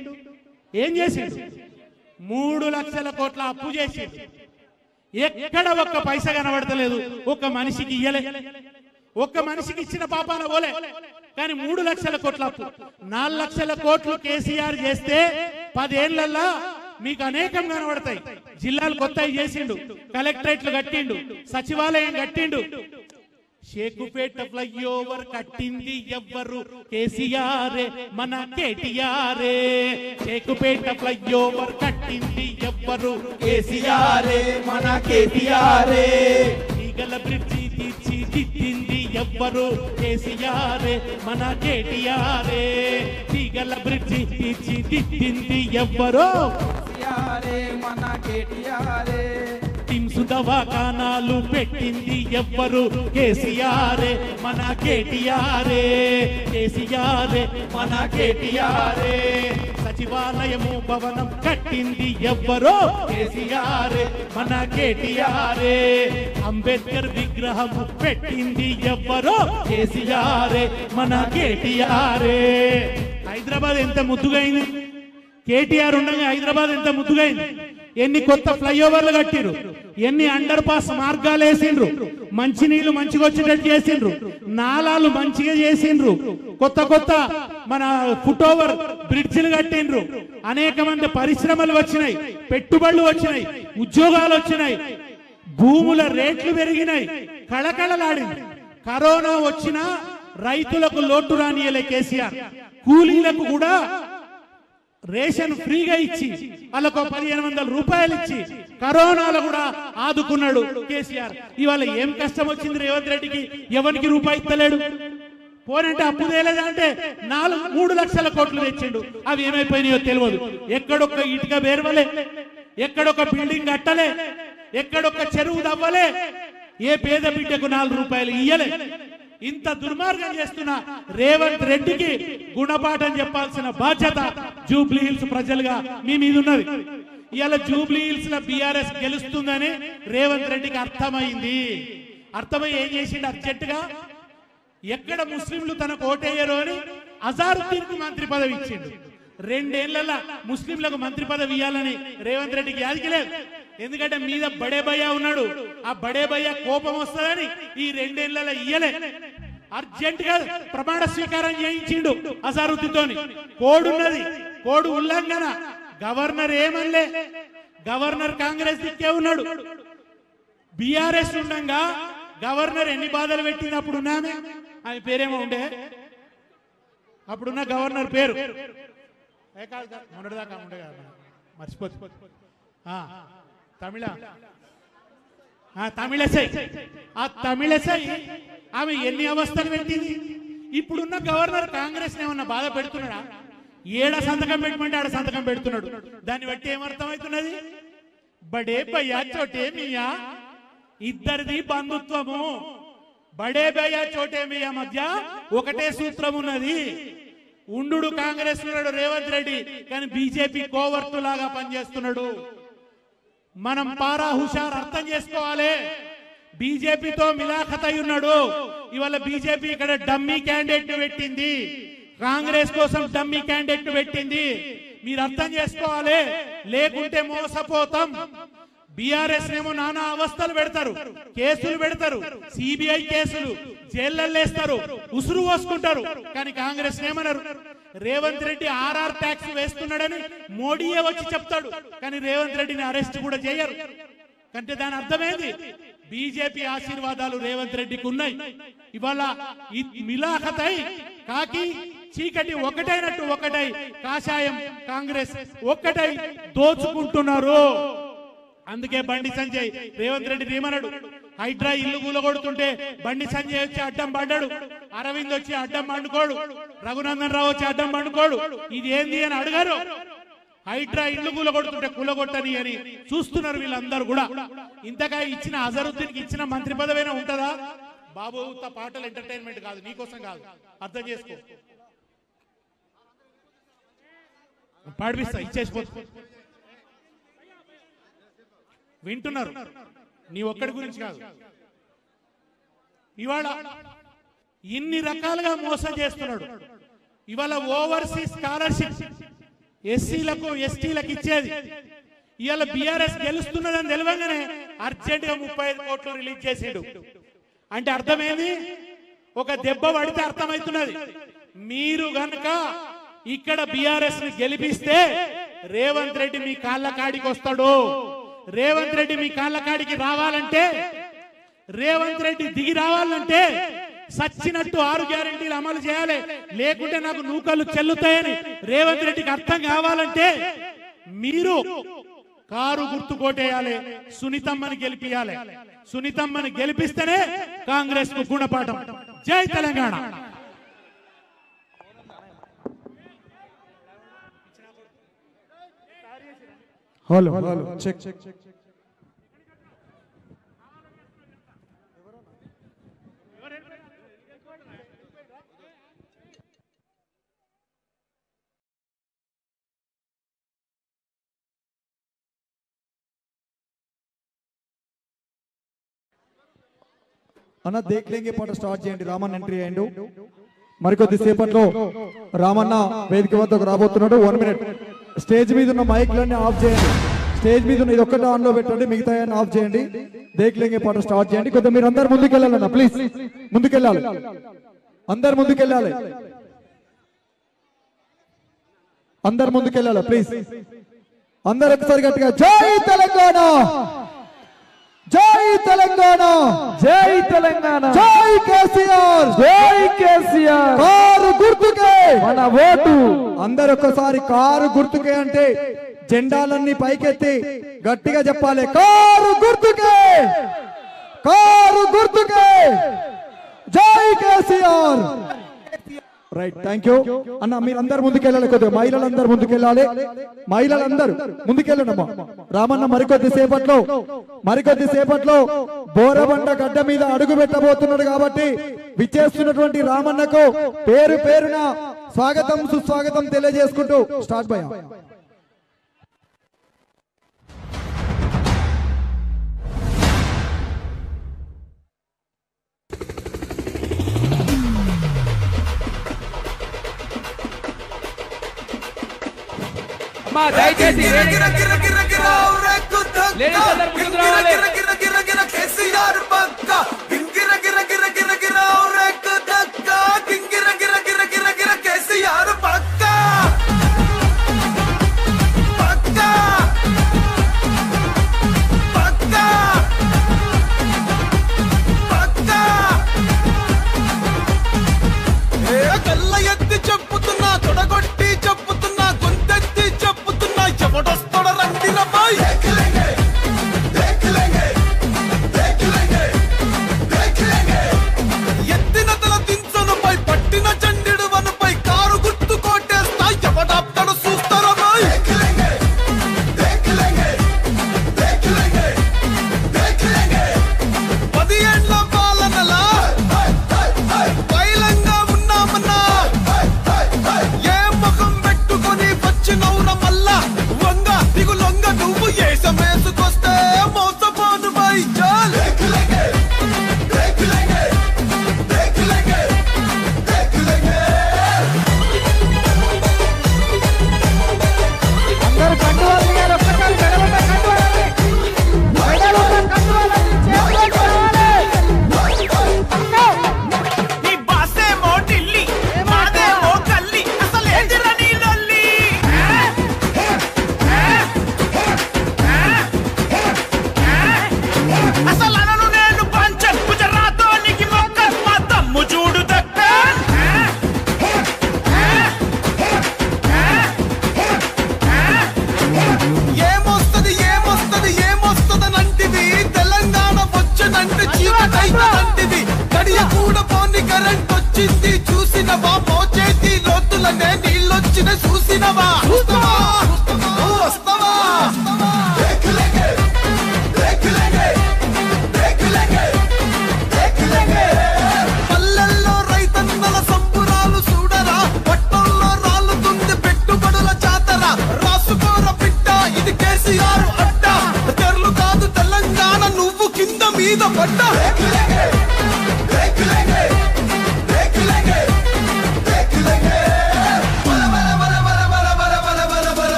3 లక్షల కోట్ల అప్పు చేసిండు. ఎక్కడ ఒక్క పైసా కనబడతలేదు. ఒక్క మనిషికి ఇయ్యలే. ఒక్క మనిషికి ఇచ్చిన పాపాన పోలే. కానీ 3 లక్షల కోట్ల అప్పు. 4 లక్షల కోట్లు కేసీఆర్ చేస్తే 10 ఏళ్లలో మీకు అనేకం కనబడతాయి. జిల్లాలు కొత్తవి చేసిండు, కలెక్టరేట్లు కట్టిండు, సచివాలయం కట్టిండు. షేకుపేట ఫ్లైఓవర్ కట్టింది ఎవ్వరు? కేసీఆర్ మన కేటీఆర్. షేకుపేట ఫ్లైఓవర్ కట్టింది ఎవ్వరు? కేసీఆర్ మన కేటీఆర్. ఈగల బ్రిడ్జి తీర్చిదిద్దింది ఎవ్వరు? కేసీఆర్ మన కేటీఆర్. ఈగల బ్రిడ్జి తీర్చిదిద్దింది ఎవ్వరు? మన కేటీఆర్. టిమ్స్ దవాఖానాలు పెట్టింది ఎవ్వరు? కేసీఆర్ మన కేటీఆర్. కేసీఆర్ మన కేటీఆర్. సచివాలయము భవనం కట్టింది ఎవ్వరు? కేసీఆర్ మన కేటీఆర్. అంబేద్కర్ విగ్రహము పెట్టింది ఎవ్వరు? కేసీఆర్ మన కేటీఆర్. హైదరాబాద్ ఎంత ముద్దుగా అయింది. కేటీఆర్ ఉండగా హైదరాబాద్ ఎంత ముద్దుగా అయింది. ఎన్ని కొత్త ఫ్లైఓవర్లు కట్టిరు, ఎన్ని అండర్ పాస్ మార్గాలు వేసిండ్రు, మంచినీళ్లు మంచిగా వచ్చేటట్టు చేసిండ్రు, నాలాలు మంచిగా చేసిండ్రు, కొత్త మన ఫుట్ ఓవర్ బ్రిడ్జిలు కట్టిండ్రు. అనేక మంది పరిశ్రమలు వచ్చినాయి, పెట్టుబడులు వచ్చినాయి, ఉద్యోగాలు వచ్చినాయి, భూముల రేట్లు పెరిగినాయి, కళకళలాడింది. కరోనా వచ్చినా రైతులకు లోటు రానియలే కేసీఆర్. కూలీలకు కూడా రేషన్ ఫ్రీగా ఇచ్చి వాళ్ళకు 1500 రూపాయలు ఇచ్చి కరోనాలో కూడా ఆదుకున్నాడు కేసీఆర్. ఇవాళ ఏం కష్టం వచ్చింది రేవంత్ రెడ్డికి? ఎవరికి రూపాయి ఇస్తలేడు. పోనంటే అప్పు తేలేదంటే 3 లక్షల కోట్లు తెచ్చిండు. అవి ఏమైపోయినాయో తెలియదు. ఎక్కడొక్క ఇటుక బేర్వలే, ఎక్కడొక్క బిల్డింగ్ కట్టలే, ఎక్కడొక్క చెరువు దవ్వలే, ఏ పేద బిడ్డకు 4 రూపాయలు ఇయ్యలే. ఇంత దుర్మార్గం చేస్తున్న రేవంత్ రెడ్డికి గుణపాఠం చెప్పాల్సిన బాధ్యత జూబ్లీ హిల్స్ ప్రజలుగా మీ మీద ఉన్నది. ఇవాళ జూబ్లీ హిల్స్ లో బీఆర్ఎస్ గెలుస్తుందని రేవంత్ రెడ్డికి అర్థమైంది. అర్థమై ఏం చేసిండు? అర్జెంటుగా ఎక్కడ ముస్లింలు తనకు ఓటేయరు అని అజారుద్దీన్ కు మంత్రి పదవి ఇచ్చిండు. 2 ఏళ్లలో ముస్లింలకు మంత్రి పదవి ఇవ్వాలని రేవంత్ రెడ్డికి యాదికి లేదు. ఎందుకంటే మీద బడే భయ్యా ఉన్నాడు. ఆ బడే భయ్యా కోపం వస్తుందని ఈ 2 ఏళ్లలో ఇయ్యలే. అర్జెంట్ గా ప్రమాణ స్వీకారం చేయించిండు అజారుద్దీన్. కోడున్నది, కోడు ఉల్లంఘన. గవర్నర్ ఏమనలే. గవర్నర్ కాంగ్రెస్ దిక్కే ఉన్నాడు. బీఆర్ఎస్ ఉండగా గవర్నర్ ఎన్ని బాధలు పెట్టినప్పుడు ఉన్నామే. ఆమె పేరేమో ఉండే, అప్పుడున్న గవర్నర్ పేరు మొన్నటిదాకా ఉండే కదా, మర్చిపోతు. తమిళసై. ఆ తమిళసై ఆమె ఎన్ని అవస్థలు పెట్టింది. ఇప్పుడున్న గవర్నర్ కాంగ్రెస్ ఏమన్నా బాధ పెడుతున్నాడా? ఏడ సంతకం పెట్టమంటే ఆడ సంతకం పెడుతున్నాడు. దాన్ని బట్టి ఏమర్థమవుతున్నది? బడే భయ్యా చోటే మియా, ఇద్దరిది బంధుత్వము. బడే భయ్యా చోటే మియా మధ్య ఒకటే సూత్రం ఉన్నది. ఉండు కాంగ్రెస్ ఉన్నాడు రేవంత్ రెడ్డి, కానీ బీజేపీ కోవర్తులాగా పనిచేస్తున్నాడు. మనం పారా హుషార్ అర్థం చేసుకోవాలి. బీజేపీతో మిలాఖత్ అయి ఉన్నాడు. ఇవాళ బీజేపీ ఇక్కడ డమ్మీ క్యాండిడేట్ పెట్టింది, కాంగ్రెస్ కోసం డమ్మీ క్యాండిడేట్ పెట్టింది. మీరు అర్థం చేసుకోవాలి, లేకుంటే మోసపోతాం. బీఆర్ఎస్ నేమో నానా అవస్థలు పెడతారు, కేసులు పెడతారు, సిబిఐ కేసులు, జైళ్ళేస్తారు, ఉసురు పోసుకుంటారు. కానీ కాంగ్రెస్ ఏమన్నారు? రేవంత్ రెడ్డి ఆర్ఆర్ ట్యాక్స్ వేస్తున్నాడని మోడీయే వచ్చి చెప్తాడు, కానీ రేవంత్ రెడ్డిని అరెస్ట్ కూడా చేయరు. అంటే దాని అర్థమేంది? బీజేపీ ఆశీర్వాదాలు రేవంత్ రెడ్డికి ఉన్నాయి. ఇవాళ మిలాఖతై కాకి చీకటి ఒకటైనట్టు ఒకటై, కాషాయం కాంగ్రెస్ ఒక్కటై దోచుకుంటున్నారు. అందుకే బండి సంజయ్ రేవంత్ రెడ్డి ఏమన్నాడు? హైడ్రా ఇల్లు కూలగొడుతుంటే బండి సంజయ్ వచ్చి అడ్డం పడ్డాడు, అరవింద్ వచ్చి అడ్డం పండుకోడు, రఘునందన్ రావు వచ్చి అడ్డం పండుకోడు. ఇది ఏంది అని అడిగారు. హైడ్రా ఇల్లు కూలగొడుతుంటే కూలగొట్టని అని చూస్తున్నారు వీళ్ళందరూ కూడా. ఇంతగా ఇచ్చిన అజరుద్దీన్ కి ఇచ్చిన మంత్రి పదవైనా ఉంటుందా? బాబు పాటలు ఎంటర్టైన్మెంట్ కాదు, నీకోసం కాదు, అర్థం చేసుకో. పాడిపిస్తా, ఇచ్చేసిపోతుంది. వింటున్నారు, నీ ఒక్కడి గురించి కాదు. ఇవాళ ఇన్ని రకాలుగా మోసం చేస్తున్నాడు. ఇవాళ ఓవర్సీస్ స్కాలర్షిప్ ఎస్సీలకు ఎస్టీలకు ఇచ్చేది ఇవాళ బీఆర్ఎస్ గెలుస్తున్నదని తెలియగానే అర్జెంట్ గా 35 కోట్లు రిలీజ్ చేసాడు. అంటే అర్థమైంది, ఒక దెబ్బ పడితే అర్థమవుతున్నది. మీరు గనక ఇక్కడ బీఆర్ఎస్ ని గెలిపిస్తే రేవంత్ రెడ్డి మీ కాళ్ళ కాడికి వస్తాడు. రేవంత్ రెడ్డి మీ కాళ్ళ కాడికి రావాలంటే, రేవంత్ రెడ్డి దిగి రావాలంటే సచ్చినట్టు 6 గ్యారెంటీలు అమలు చేయాలి. లేకుంటే నాకు నూకలు చెల్లుతాయని రేవంత్ రెడ్డికి అర్థం కావాలంటే మీరు కారు గుర్తు కోటేయాలి, సునీతమ్మని గెలిపియాలి. సునీతమ్మని గెలిపిస్తేనే కాంగ్రెస్ కు గుణపాఠం. జై తెలంగాణ. Hello check. అన్న దేఖ్ లేంగే పాట స్టార్ట్ చేయండి. రామన్ ఎంట్రీ అయ్యిండు. మరికొద్ది సేపట్లో రామన్న వేదిక వద్దకు రాబోతున్నాడు. 1 మినిట్. స్టేజ్ మీద ఉన్న మైక్లన్నీ ఆఫ్ చేయండి. స్టేజ్ మీద ఉన్న ఇది ఒక్కటి ఆన్ లో పెట్టండి, మిగతా ఆఫ్ చేయండి. దేఖ్ లేంగే పాట స్టార్ట్ చేయండి. కొద్దిగా మీరు అందరు ముందుకెళ్ళాలన్న, ప్లీజ్ ముందుకెళ్ళాలి, అందరు ముందుకెళ్ళాలి, అందరు ముందుకెళ్ళాలి ప్లీజ్. అందరు ఒకసారి గట్టిగా జై తెలంగాణ, జై తెలంగాణ, జై తెలంగాణ, జై కేసీఆర్, జై కేసీఆర్. కారు గుర్తుకే మన ఓటు. అందరు ఒక్కసారి కారు గుర్తుకే అంటే జెండాలన్నీ పైకెత్తి గట్టిగా చెప్పాలి. కారు గుర్తుకే, కారు గుర్తుకే, జై కేసీఆర్. రైట్, థ్యాంక్ యూ అన్న. మీరందరూ ముందుకెళ్ళాలి, కొద్దిగా మహిళలందరూ ముందుకెళ్ళాలి, మహిళలందరూ ముందుకెళ్ళండమ్మా. రామన్న మరికొద్ది సేపట్లో బోరబండ గడ్డ మీద అడుగు పెట్టబోతున్నాడు కాబట్టి విచ్చేస్తున్నటువంటి రామన్నకు పేరు పేరున స్వాగతం సుస్వాగతం తెలియజేసుకుంటూ స్టార్ట్ భయ్యా. దయచేసి చెప్పుతున్నా, తొడగొట్టి చెప్పుతున్నా, గొంతెత్తి చెప్పుతున్నా, ఎవడొస్తాడ రండి రమ్మాయి. ఎత్తిన తల దించనుపై, పట్టిన చండిడు వనుపై, కారు గుర్తు కోటేస్తా, ఎవడాప్తడు చూస్తారమ్మాయి. 10 ఏండ్ల పాలనలా బైలంగా ఉన్నామన్నా,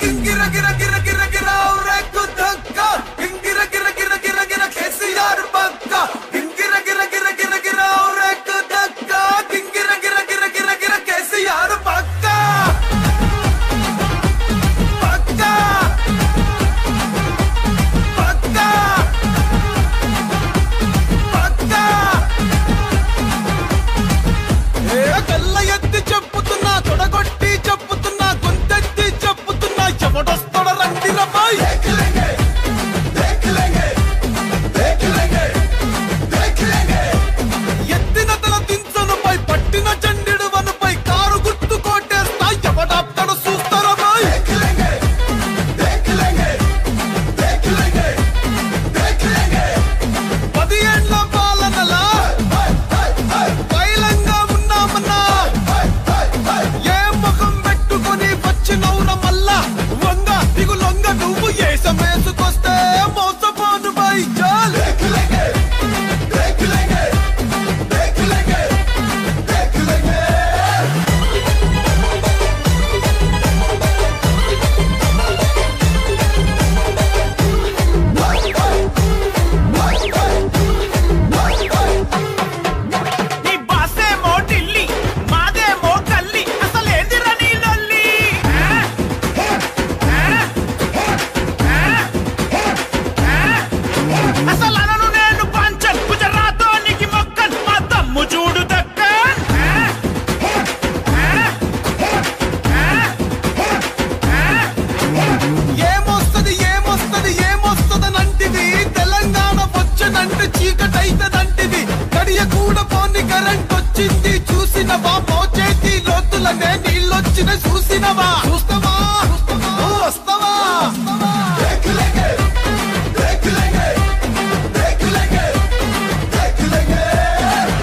గింగిర గిర గిర గిర గిర రేకు దక్క గింగిర గిర గిర గిర గిర కేసీఆర్ పక్క గింగిర గిర గిర గిర గిర రేకు దక్క గింగిర గిర గిర గిర గిర కేసీఆర్ పక్క పక్క పక్క పక్క ఏ కళ్ళ ఎత్తి చెప్పుతున్నా తొడగొట్టి చెప్పుతున్నా గొంతెత్తి చెప్పుతున్నా ఎవడొస్తాడ రండి రబాయ్ ఎత్తిన తల దించనుపై పట్టిన చండిడు వనుపై కారు గుర్తు కోటేస్తా ఎవడాప్తడ చూస్తారా బాయ్ 10 ఏండ్ల పాలనలా పైలంగా ఉన్నామన్నా ఏ ముఖం పెట్టుకొని వచ్చినవుర మల్లా వంగ దిగులొంగ నువ్వు ఏసమేసుకొస్తే మోసపోను బై చాల్ నీ బాసేమో ఢిల్లీ మాదేమో గల్లీ అసలేందిరా నీ లొల్లి అసలు అనను నేను పంచన్ గుజరాతోనికి మొక్కన్ మా తమ్ము చూడు దక్కన్ ఏమొస్తది ఏమొస్తది ఏమొస్తదనంటివి తెలంగాణ వచ్చనంటే చీకటైతదంటివి గడియ కూడా పోని కరెంట్ వచ్చింది చూసినవా మోచేతి లోతులనే నీళ్ళొచ్చిన చూసినవా చూస్తావా నువ్వు వస్తావా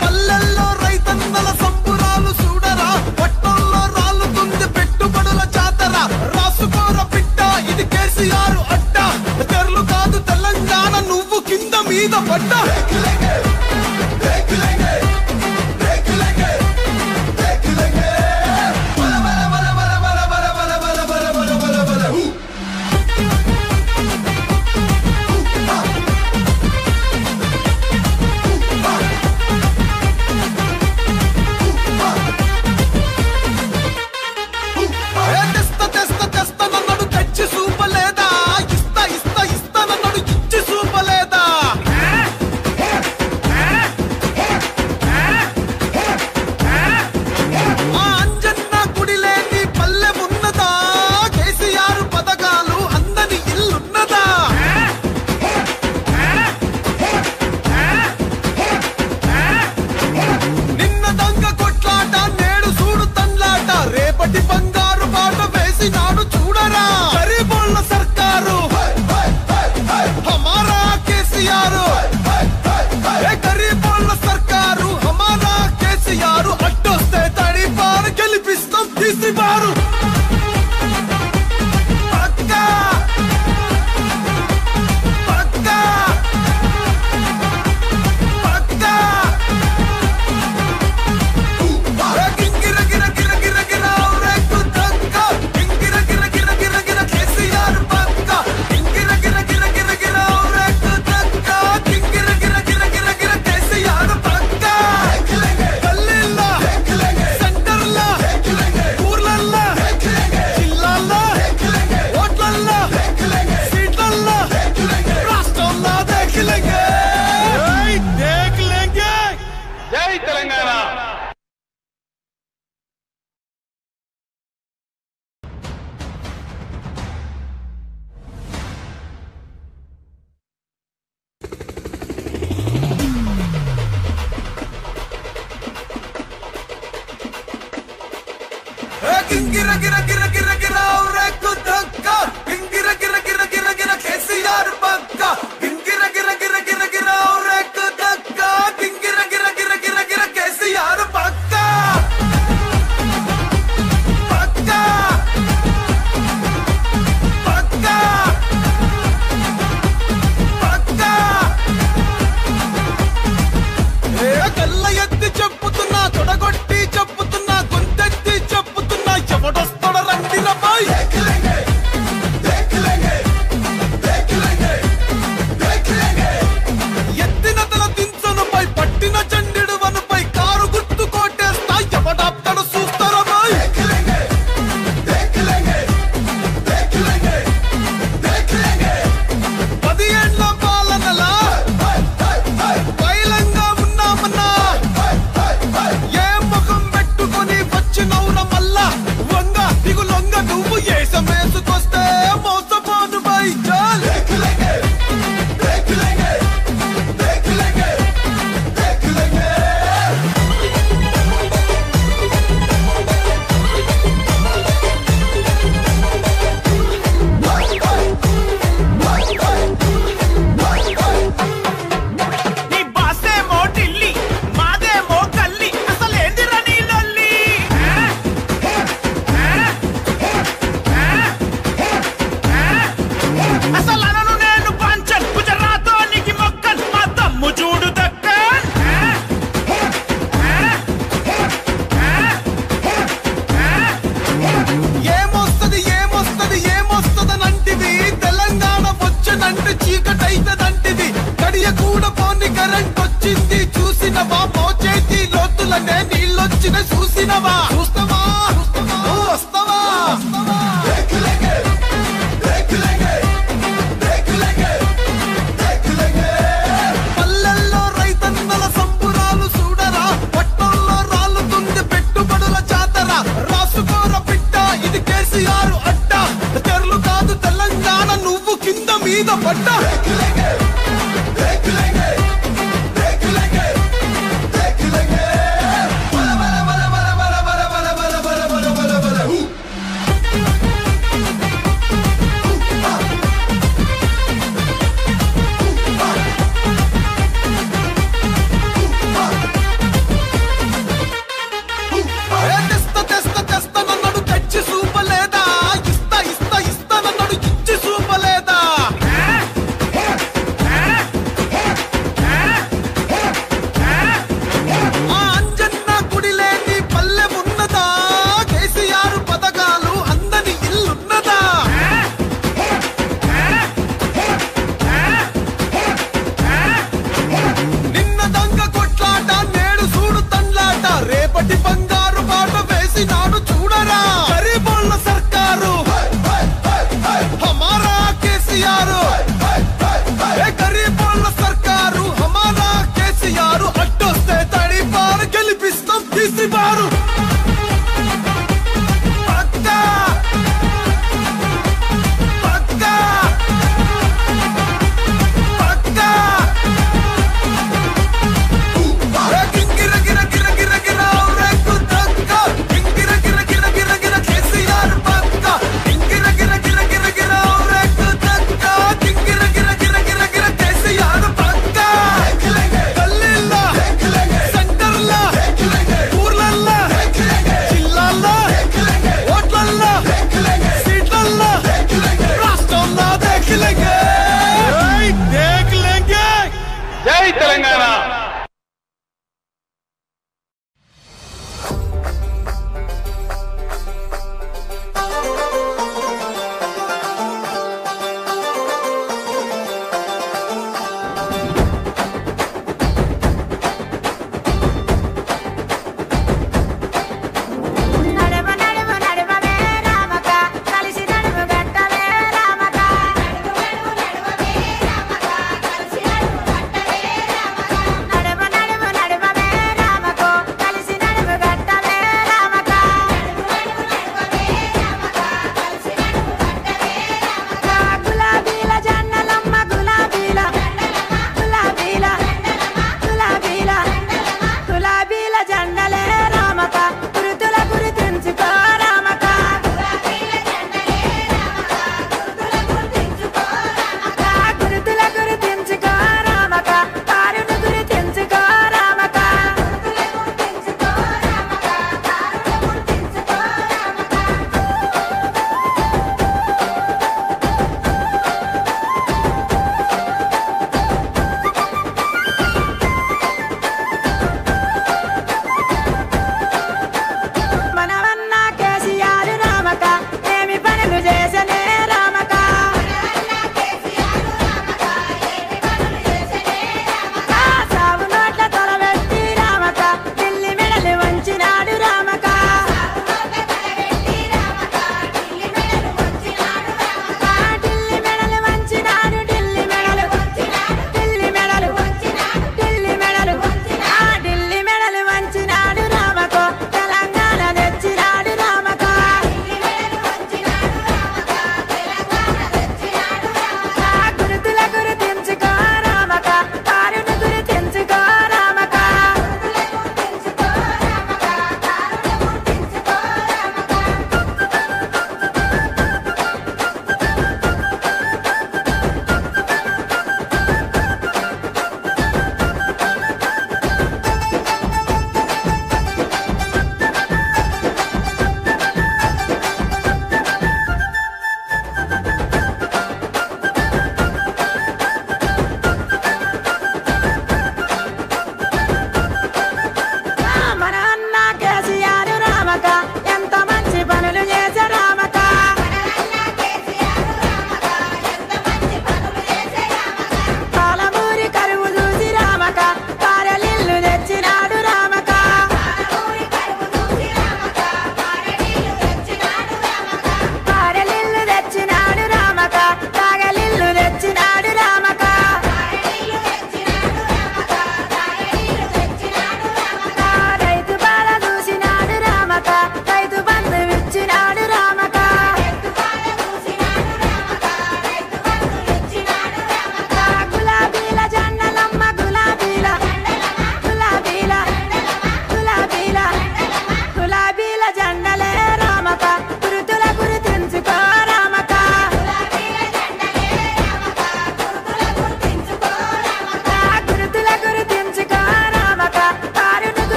పల్లెల్లో రైతన్నల సంబురాలు చూడరా పట్టణంలో రాలుతుంది పెట్టుబడుల జాతర రాసుకోర పిట్ట ఇది కేసీఆర్ అడ్డ తెరలు కాదు తెలంగాణ నువ్వు కింద మీద పడ్డా తెస్తా నన్నడు తెచ్చి చూపలేదా ఇస్తా నన్నడు ఇచ్చి చూపలేదా ఆ అంజన్న గుడి లేని పల్లె ఉన్నదా కేసీఆర్ పథకాలు అందని ఇల్లున్నదా నిన్న దొంగ కొట్లాట నేడు చూడు తన్లాట రేపటి బంగారు బాట వేసినాడు చూడరా గరీబోళ్ళ సర్కారు హమారా కేసీఆర్ గరీబోళ్ళ సర్కారు హమారా కేసీఆర్ అడ్డొస్తే తడిపారు గెలిపిస్తాం తీసిపారు పక్కా పక్కా పక్కా గింగిర గిర గిర గిర గిర రేకు దక్క గింగిర గిర గిర గిర గిర కేసీఆర్ పక్క గింగిర గిర గిర గిర గిర రేకు దక్క గింగిర గిర గిర గిర గిర కేసీఆర్ పక్క గల్లీల్లో సెంటర్లో ఊర్లల్లో జిల్లాల్లో ఓట్లల్లో సీట్లల్లో రాష్ట్రంలో దేఖలేంగే జై తెలంగాణ. గింగిర గిర గిర గిర గిర రేకు దక్క గింగిర గిర గిర గిర గిర కేసీఆర్ పక్క గింగిర గిర గిర గిర గిర రేకు దక్క గింగిర గిర గిర గిర గిర కేసీఆర్ పక్క పక్క పక్క పక్క ఏ కళ్ళ ఎత్తి చెప్పుతున్నా తొడగొట్టి చెప్పుతున్నా గొంతెత్తి చెప్పుతున్నా ఎవడొస్తాడ రండి కొట్ట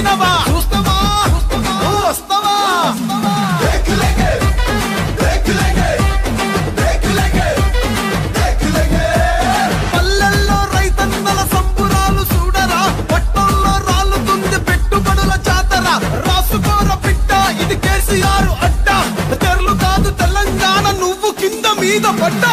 చూసినవా చూస్తావా వస్తావా పల్లెల్లో రైతన్నల సంబురాలు చూడరా పట్టణంలో రాలుతుంది పెట్టుబడుల జాతర రాసుకోర పిట్ట ఇది కేసీఆర్ అడ్డ తెరలు కాదు తెలంగాణ నువ్వు కింద మీద పడ్డ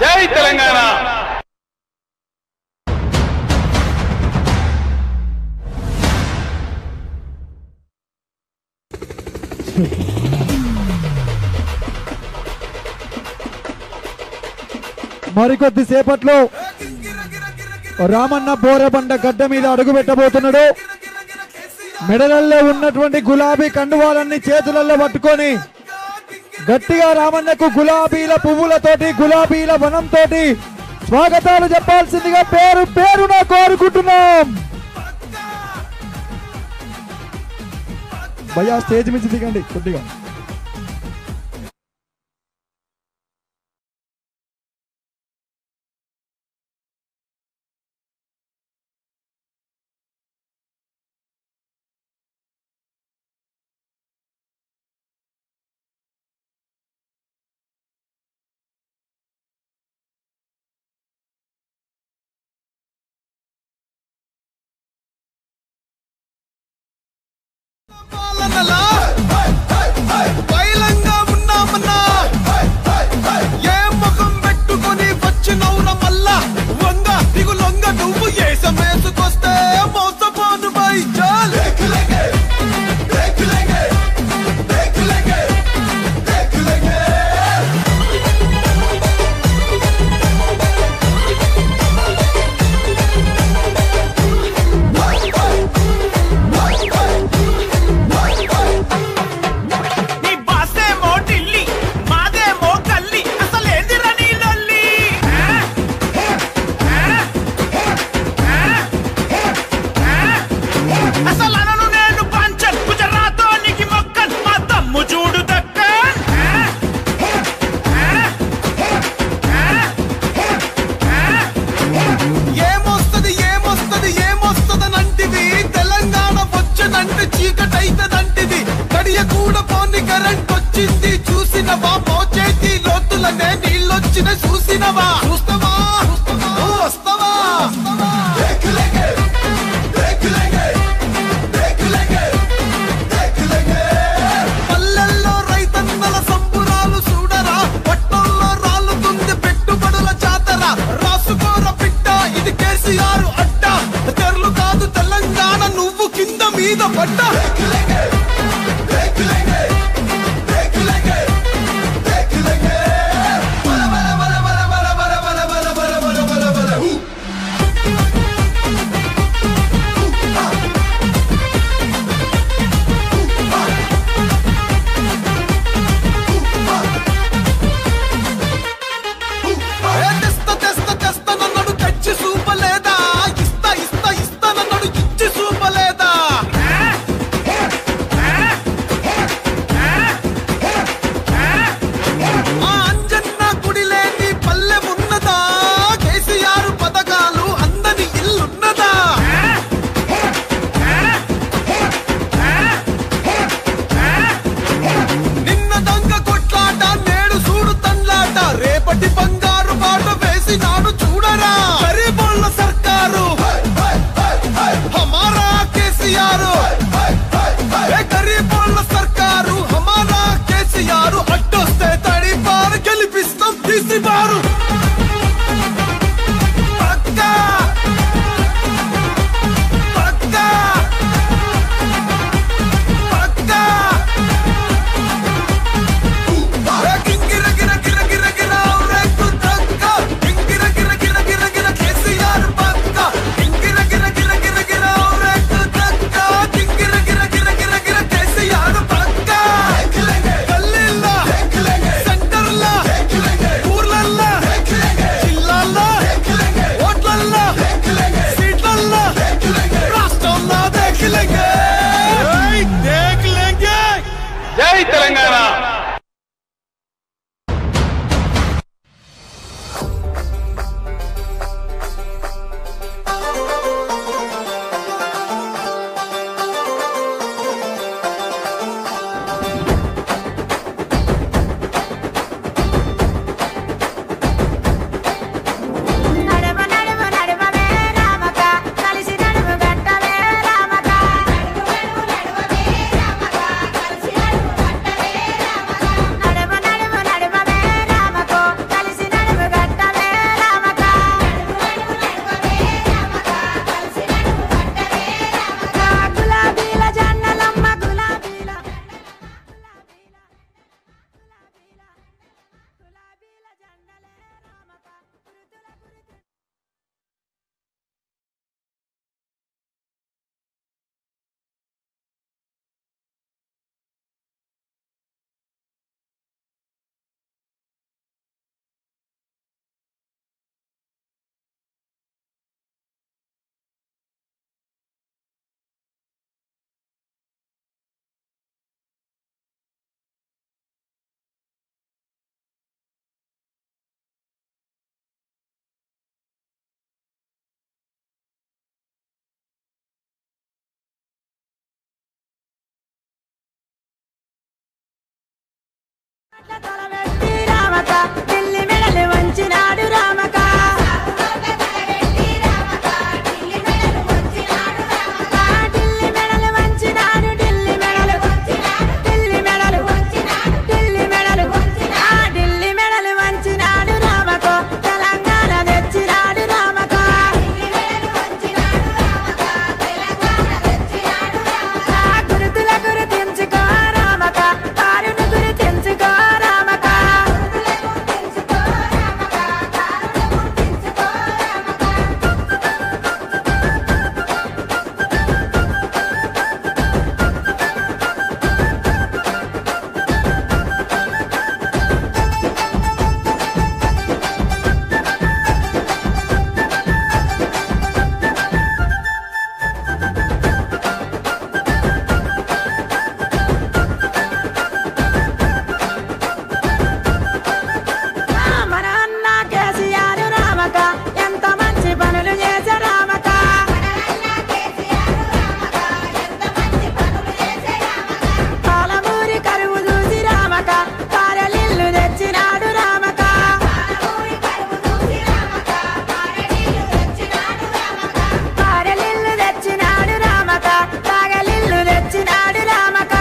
జై తెలంగాణ. మరికొద్ది సేపట్లో రామన్న బోరబండ గడ్డ మీద అడుగు పెట్టబోతున్నాడు. మెడలల్లో ఉన్నటువంటి గులాబీ కండువాలన్నీ చేతులలో పట్టుకొని గట్టిగా రామన్నకు గులాబీల పువ్వులతోటి గులాబీల వనంతో స్వాగతాలు చెప్పాల్సిందిగా పేరు పేరున కోరుకుంటున్నాం. భయ్యా స్టేజ్ నుంచి దిగండి కొద్దిగా. బయలంగా ఉన్నామన్నా ఏ ముఖం పెట్టుకొని వచ్చినవున మల్లా వంగ దిగులొంగ నువ్వు ఏసమేసుకొస్తే మోసపోను బై చాల్ చీకటైతదంటిది కడియ కూడా పోని కరెంట్ వచ్చింది చూసినవా మోచేతి లోతులనే నీళ్ళొచ్చిన చూసినవా చూస్తావా వస్తావా పల్లెల్లో రైతన్నల సంబురాలు చూడరా పట్టణంలో రాలుతుంది పెట్టుబడుల జాతర రాసుకోర పిట్ట ఇది కేసీఆర్ అడ్డ తెరలు కాదు తెలంగాణ నువ్వు కింద మీద పడ్డ జై తెలంగాణ. ఢిల్లీ మెడలు వంచినాడు రామక ఢిల్లీ మెడలు వంచినాడు ఢిల్లీ మెడలు ఢిల్లీ మెడలు ఢిల్లీ మెడలు ఢిల్లీ మెడలు వంచినాడు రామకో తెలంగాణ తెచ్చినాడు రామక గురుతుల గుర్తించుకో రామక కారును గుర్తించుకో రామక మన అన్న కేసీఆర్ రామక ఎంత మంచి పనులు చేసే రామక పాలమూరి కరువు చూసి రామక కారలిల్లు తెచ్చినాడు రామక కారలిల్లు తెచ్చినాడు రామక తాగలిల్లు తెచ్చినాడు రామక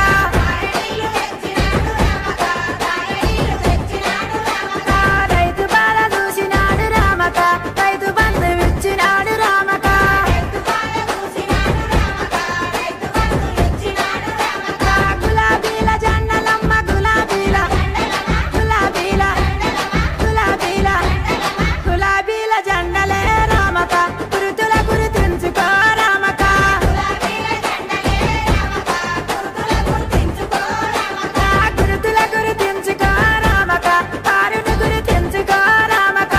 రైతు బాధ చూసినాడు రామక రైతు బంధు ఇచ్చినాడు రామక గులాబీల జెండలమ్మ గులాబీల గులాబీల గులాబీల గులాబీల జెండలే రామక గురుతుల గుర్తించుకో రామక గురుతుల గుర్తించుకో రామక కారును గుర్తించుకో రామక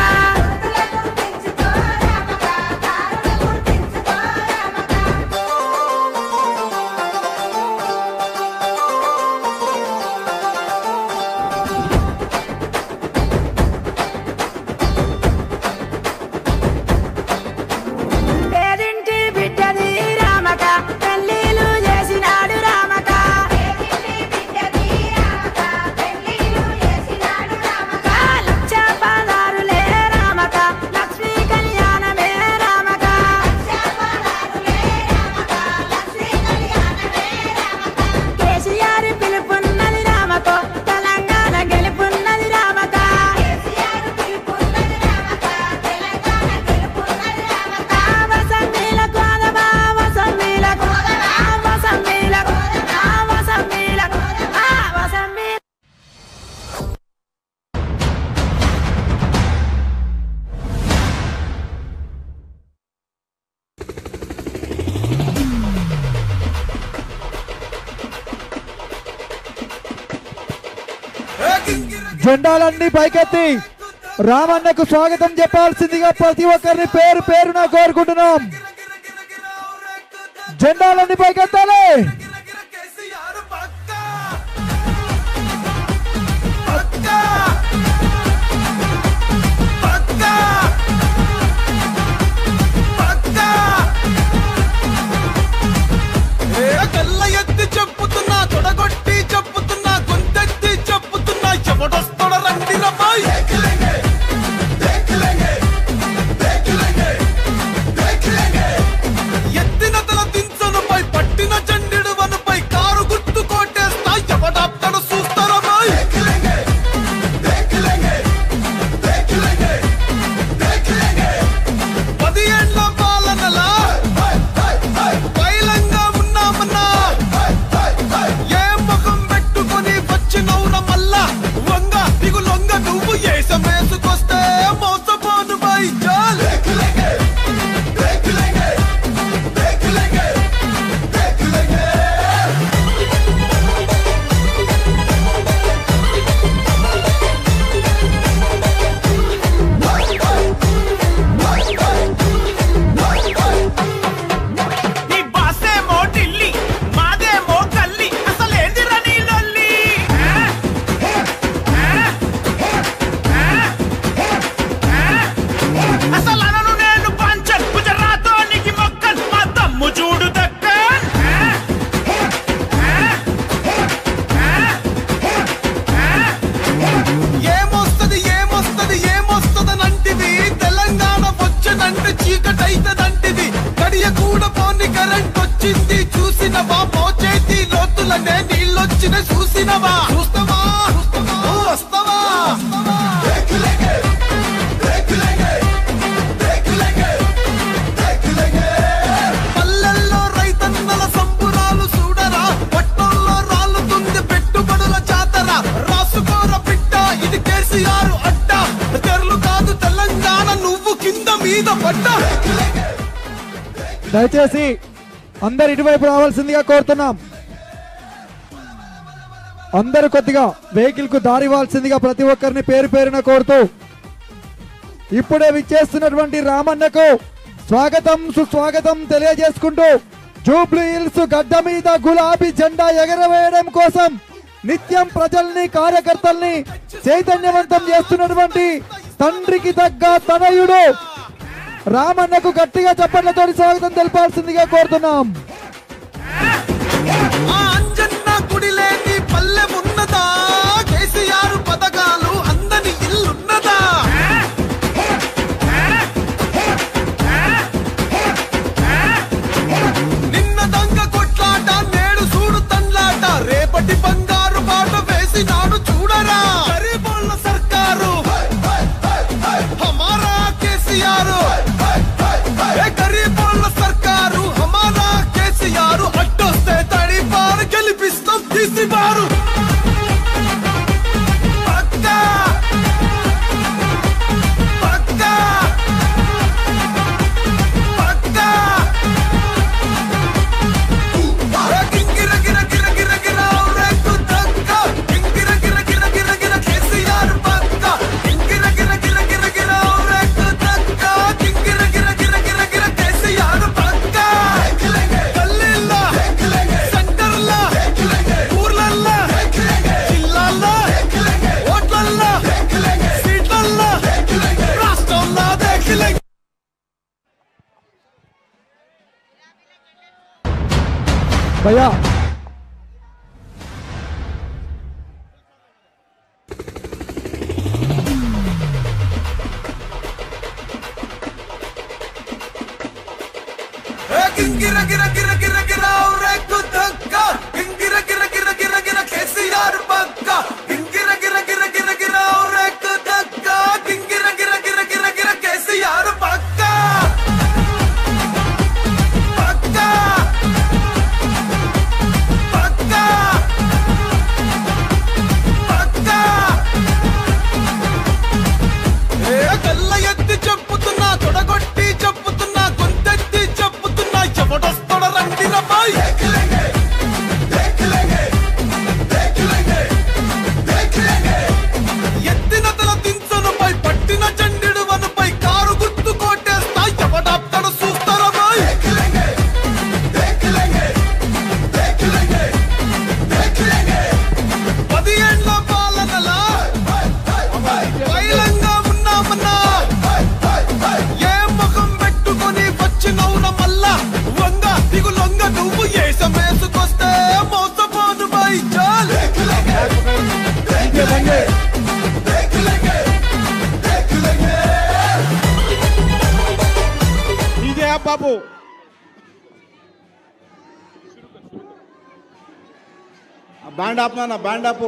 పేదింటి బిడ్డది రామక పెళ్ళిళ్ళు చేసినాడు రామక లక్ష పదారులే రామక లక్ష్మీ కళ్యాణమే రామక కేసీఆర్ పిలుపున్నది రామకో తెలంగాణ గెలుపున్నది రామక వసంతీల కోదమా వసంతీల వసంతీల వసంతీల వసంతీల జెండాలన్నీ పైకెత్తి రామన్నకు స్వాగతం చెప్పాల్సిందిగా ప్రతి ఒక్కరిని పేరు పేరున కోరుకుంటున్నాం. జెండాలన్నీ పైకెత్తాలి. కేసీఆర్ పక్క అరే చూసినవా చూస్తావా వస్తావా పల్లెల్లో రైతన్నల సంబురాలు చూడరా పట్టణంలో రాళ్ళుతుంది పెట్టుబడుల జాతర రాసుకోర పిట్ట ఇది కేసీఆర్ అడ్డ తెరలు కాదు తెలంగాణ నువ్వు కింద మీద పడ్డ దయచేసి అందరు ఇటువైపు రావాల్సిందిగా కోరుతున్నాం. అందరూ కొద్దిగా వెహికల్ కు దారి ఇవ్వాల్సిందిగా ప్రతి ఒక్కరిని పేరు పేరున కోరుతూ ఇప్పుడే విచ్చేస్తున్నటువంటి రామన్నకు స్వాగతం సుస్వాగతం తెలియజేసుకుంటూ జూబ్లీ హిల్స్ గడ్డ మీద గులాబీ జెండా ఎగరవేయడం కోసం నిత్యం ప్రజల్ని కార్యకర్తల్ని చైతన్యవంతం చేస్తున్నటువంటి తండ్రికి తగ్గ తనయుడు రామన్నకు గట్టిగా చప్పట్లతో స్వాగతం తెలపాల్సిందిగా కోరుతున్నాం. అంజన్న గుడిలేని పల్లె ఉన్నదా కేసీఆర్ పథకాలు అందని ఇల్లున్నదా నిన్న దొంగ కొట్లాట నేడు చూడు తండ్లాట రేపటి బంగారు బాట వేసినాడు చూడరా గరీబోళ్ళ సర్కారు హమారా కేసీఆర్ గరీబోళ్ళ సర్కారు హమారా కేసీఆర్ అడ్డొస్తే తడిపారు గెలిపిస్తాం తీసిపారు పక్కా పక్కా పక్కా గింగిర గిర గిర గిర గిర రేకు దక్క గింగిర గిర గిర గిర గిర కేసీఆర్ పక్క గింగిర గిర గిర గిర గిర రేకు దక్క గింగిర గిర గిర గిర గిర కేసీఆర్ పక్క గల్లీల్లో సెంటర్లో ఊర్లల్లో జిల్లాల్లో ఓట్లల్లో సీట్లల్లో రాష్ట్రంలో దేఖిలే భయ్యా గింగిర గిర గిర గిర గిర రేకు దక్క గింగిర గిర గిర గిర గిర కేసీఆర్ పక్క గింగిర గిర గిర గిర గిర రేకు దక్క గింగిర గిర గిర గిర గిర కేసీఆర్ పక్క పక్క పక్క పక్క కళ్ళ ఎత్తి చెప్పుతున్నా తొడగొట్టి చెప్పుతున్నా గొంతెత్తి చెప్పుతున్నా ఎవడొస్తాడ రండి రబ్బాయి ఎత్తిన తల దించనుపై పట్టిన చండిడు వనుపై కారు గుర్తు కొట్టేస్తా ఎవడాప్తాడు చూస్తారా బాయ్ 10 ఏళ్ల పాలనలా వైలంగా ఉన్నామన్నా ఏ ముఖం పెట్టుకొని వచ్చినవున మళ్ళా వంగ దిగులొంగ నువ్వు ఏసమేసుకొస్తే మోసపోను బై చాల్ ఇదే బాబు బ్యాండ్ ఆపు నా బ్యాండ్ ఆపు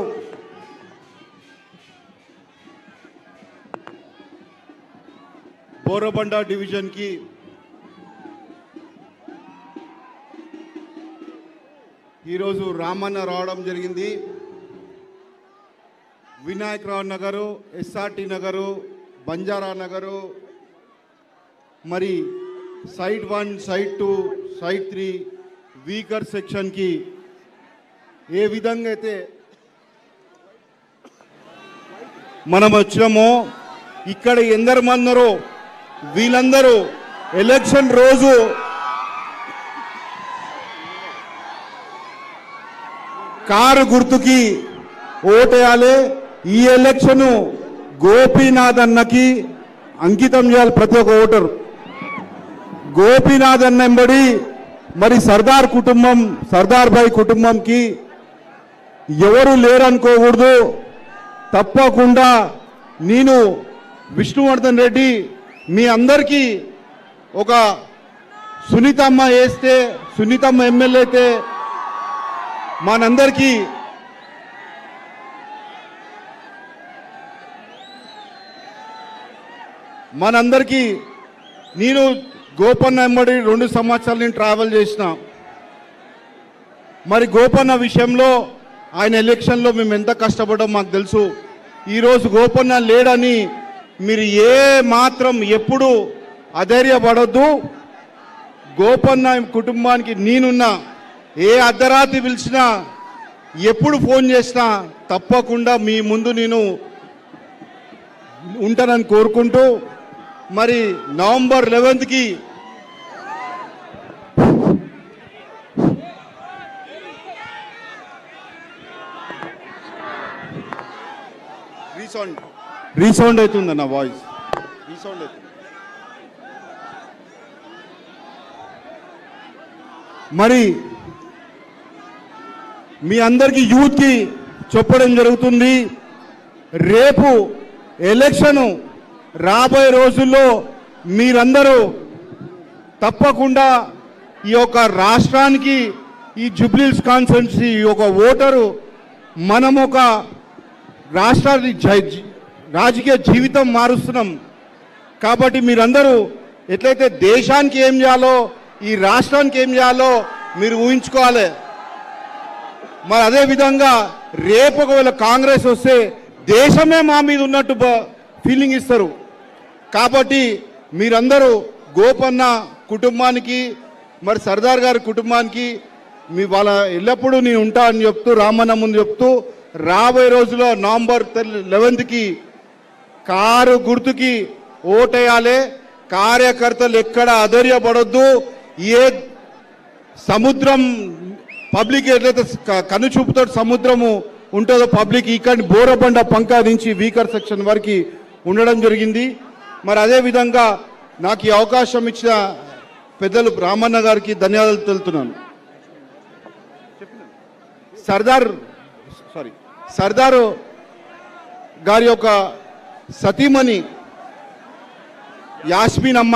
బోరబండ డివిజన్ కి ఈరోజు రామన్న రావడం జరిగింది. వినాయకరావు నగరు, ఎస్ఆర్టీ నగరు, బంజారా నగరు, మరి సైట్ 1, సైట్ 2, సైట్ 3 వీకర్ సెక్షన్కి ఏ విధంగా అయితే మనం వచ్చామో ఇక్కడ ఎందరు మందరో వీళ్ళందరూ ఎలక్షన్ రోజు కారు గుర్తుకి ఓటేయాలి. ఈ ఎలక్షన్ గోపీనాథ్ అన్నకి అంకితం చేయాలి. ప్రతి ఒక్క ఓటరు గోపీనాథ్ అన్న ఎంబడి మరి సర్దార్ కుటుంబం, సర్దార్ భాయ్ కుటుంబంకి ఎవరు లేరనుకోకూడదు. తప్పకుండా నేను విష్ణువర్ధన్ రెడ్డి మీ అందరికీ ఒక సునీతమ్మ వేస్తే, సునీతమ్మ ఎమ్మెల్యే అయితే మనందరికీ మనందరికీ నేను గోపన్న వెంబడి 2 సంవత్సరాలు నేను ట్రావెల్ చేసిన. మరి గోపన్న విషయంలో ఆయన ఎలక్షన్లో మేము ఎంత కష్టపడ్డాం మాకు తెలుసు. ఈరోజు గోపన్న లేడని మీరు ఏ మాత్రం ఎప్పుడు అధైర్యపడొద్దు. గోపన్న కుటుంబానికి నేనున్నా. ఏ అర్ధరాత్రి పిలిచినా ఎప్పుడు ఫోన్ చేసినా తప్పకుండా మీ ముందు నేను ఉంటానని కోరుకుంటూ మరి నవంబర్ 11కి రీసౌండ్ అవుతుంది నా వాయిస్ రీసౌండ్ అవుతుంది. మరి మీ అందరికీ యూత్కి చెప్పడం జరుగుతుంది. రేపు ఎలక్షన్ రాబోయే రోజుల్లో మీరందరూ తప్పకుండా ఈ యొక్క రాష్ట్రానికి ఈ జూబ్లీహిల్స్ కాన్స్టిట్యున్సీ ఒక ఓటరు మనం ఒక రాష్ట్రాన్ని రాజకీయ జీవితం మారుస్తున్నాం. కాబట్టి మీరందరూ ఎట్లయితే దేశానికి ఏం చేయాలో ఈ రాష్ట్రానికి ఏం చేయాలో మీరు ఊహించుకోవాలి. మరి అదేవిధంగా రేపు ఒకవేళ కాంగ్రెస్ వస్తే దేశమే మా మీద ఉన్నట్టు ఫీలింగ్ ఇస్తారు. కాబట్టి మీరందరూ గోపన్న కుటుంబానికి మరి సర్దార్ గారి కుటుంబానికి మీ వాళ్ళ ఎల్లప్పుడూ నేను ఉంటా అని చెప్తూ రామన్న ముందు చెప్తూ రాబోయే రోజుల్లో నవంబర్ 11కి కారు గుర్తుకి ఓటేయాలి. కార్యకర్తలు ఎక్కడ అధైర్యపడొద్దు. ఏ సముద్రం పబ్లిక్ ఎట్లయితే కనుచూపుతో సముద్రము ఉంటుందో పబ్లిక్ ఇక్కడ బోరబండ పంకా నుంచి వీకర్ సెక్షన్ వరకు ఉండడం జరిగింది. మరి అదేవిధంగా నాకు ఈ అవకాశం ఇచ్చిన పెద్దలు రామన్న గారికి ధన్యవాదాలు తెలుపుతున్నాను. సర్దార్ గారి యొక్క సతీమణి యాస్మిన్ అమ్మ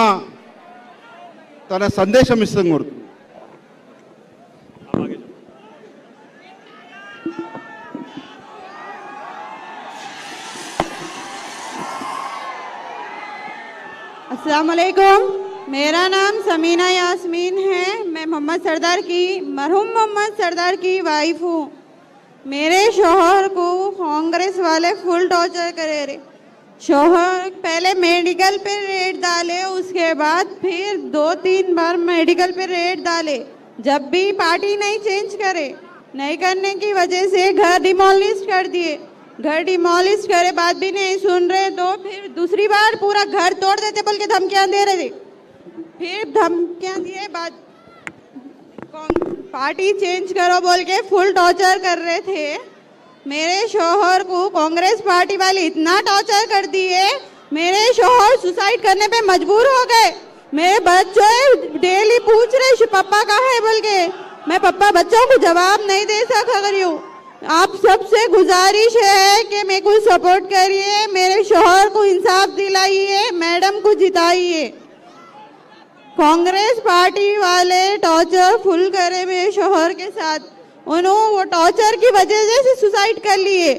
తన సందేశం ఇస్తాం కోరుతుంది. अस्सलाम वालेकुम, मेरा नाम समीना यास्मीन है। मैं मोहम्मद सरदार की मरहूम मोहम्मद सरदार की वाइफ हूँ। मेरे शोहर को कांग्रेस वाले फुल टॉर्चर करे रहे। शोहर पहले मेडिकल पे रेड डाले, उसके बाद फिर 2-3 बार मेडिकल पे रेड डाले। जब भी पार्टी नहीं चेंज करे, नहीं करने की वजह से घर डिमोलिश कर दिए। घर डिमोलिश करे बाद भी नहीं सुन रहे तो फिर दूसरी बार पूरा घर तोड़ देते बोल के धमकियां दे रहे थे। फिर धमकियां दिए बाद पार्टी चेंज करो बोल के फुल टॉर्चर कर रहे थे। मेरे शोहर को कांग्रेस पार्टी वाले इतना टॉर्चर कर दिए, मेरे शोहर सुसाइड करने पे मजबूर हो गए। मेरे बच्चे डेली पूछ रहे पापा कहाँ है बोल के। मैं पापा बच्चों को जवाब नहीं दे सका रही हूँ। आप सबसे गुजारिश है कि मेरे को सपोर्ट करिए, मेरे शोहर को इंसाफ दिलाइए, मैडम को जिताइए। कांग्रेस पार्टी वाले टॉर्चर फुल करे मेरे शोहर के साथ। उन्होंने वो टॉर्चर की वजह से सुसाइड कर लिए।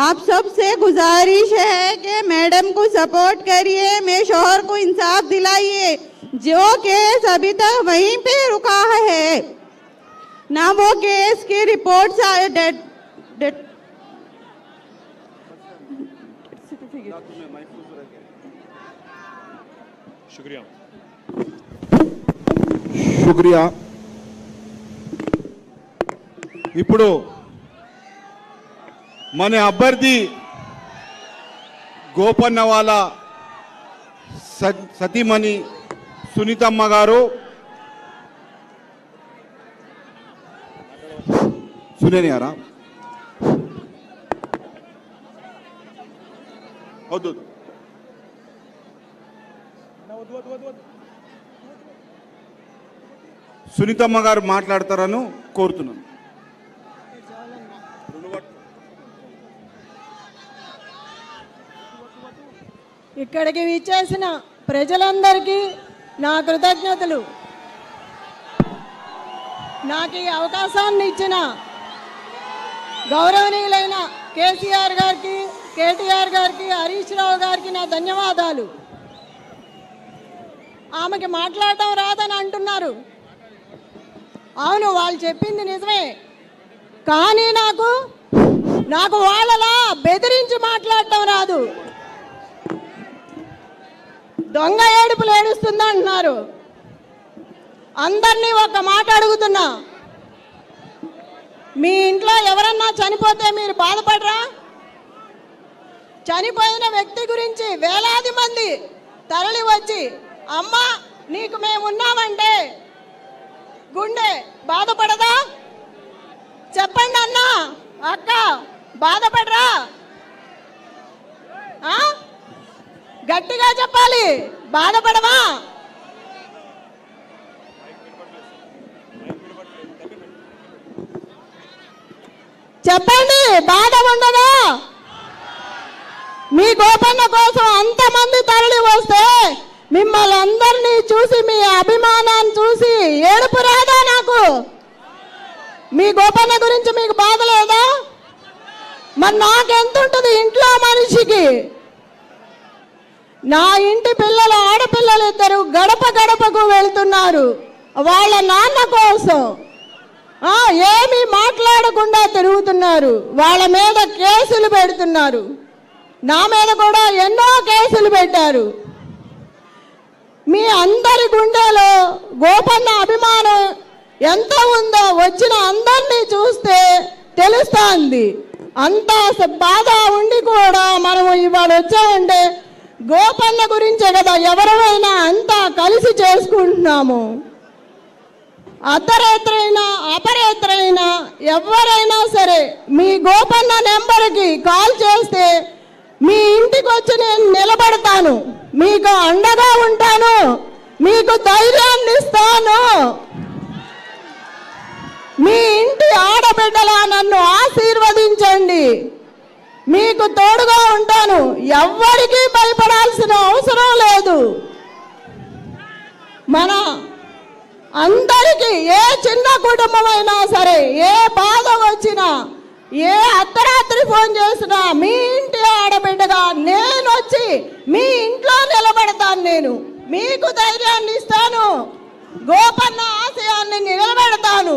आप सबसे गुजारिश है कि मैडम को सपोर्ट करिए, मेरे शोहर को इंसाफ दिलाइए। जो केस अभी तक वहीं पे रुका है ना, वो केस की रिपोर्ट्स शुक्रिया। ఇప్పుడు మన అభ్యర్థి గోపన్న వాళ్ళ సతీమణి సునీతమ్మ గారు सुने नहीं आ रहा సునీతమ్మ గారు మాట్లాడతారను కోరుతున్నాను. ఇక్కడికి విచ్చేసిన ప్రజలందరికీ నా కృతజ్ఞతలు. నాకు ఈ అవకాశాన్ని ఇచ్చిన గౌరవనీయులైన కేసీఆర్ గారికి, కేటీఆర్ గారికి, హరీష్ రావు గారికి నా ధన్యవాదాలు. ఆమెకి మాట్లాడటం రాదని అంటున్నారు. అవును, వాళ్ళు చెప్పింది నిజమే. కానీ నాకు వాళ్ళలా బెదిరించి మాట్లాడటం రాదు. దొంగ ఏడుపులు ఏడుస్తుందా అంటున్నారు. అందరినీ ఒక మాట అడుగుతున్నా, మీ ఇంట్లో ఎవరన్నా చనిపోతే మీరు బాధపడరా? చనిపోయిన వ్యక్తి గురించి వేలాది మంది తరలి వచ్చి అమ్మా నీకు మేమున్నామంటే గుండె బాధపడదా? చెప్పండి అన్నా, అక్క, బాధపడరా? గట్టిగా చెప్పాలి, బాధపడవా? చెప్పండి, బాధ ఉండదా? మీ గోపన్న కోసం అంతమంది తరలి వస్తే మిమ్మల్ని అందరినీ చూసి, మీ అభిమానాన్ని చూసి ఏడుపు రాదా? నాకు మీ గోపన్న గురించి మీకు బాధ లేదా? మరి నాకెంత ఉంటుంది ఇంట్లో మనిషికి? నా ఇంటి పిల్లలు, ఆడపిల్లలు ఇద్దరు గడప గడపకు వెళ్తున్నారు వాళ్ళ నాన్న కోసం. ఏమీ మాట్లాడకుండా తిరుగుతున్నారు. వాళ్ళ మీద కేసులు పెడుతున్నారు. నా మీద కూడా ఎన్నో కేసులు పెట్టారు. మీ అందరి గుండెలో గోపన్న అభిమానం ఎంత ఉందో వచ్చిన అందరినీ చూస్తే తెలుస్తోంది. అంత బాధ ఉండి కూడా మనము ఇవాళ వచ్చామంటే గోపన్న గురించే కదా ఎవరైనా అంతా కలిసి చేసుకుంటున్నాము. అర్ధరాత్రైనా అపరాత్రైనా ఎవరైనా సరే మీ గోపన్న నెంబర్కి కాల్ చేస్తే మీ ఇంటికి వచ్చి నేను నిలబడతాను, మీకు అండగా ఉంటాను, మీకు ధైర్యాన్ని ఇస్తాను. మీ ఇంటి ఆడబిడ్డలా నన్ను ఆశీర్వదించండి, మీకు తోడుగా ఉంటాను. ఎవ్వరికీ భయపడాల్సిన అవసరం లేదు. మన అందరికీ ఏ చిన్న కుటుంబమైనా సరే ఏ బాధ వచ్చినా ఏ అర్ధరాత్రి ఫోన్ చేసినా మీ ఇంటి ఆడబిడ్డగా నేను వచ్చి మీ ఇంట్లో నిలబడతాను. నేను మీకు ధైర్యాన్ని ఇస్తాను, గోపన్న ఆశయాన్ని నిలబెడతాను,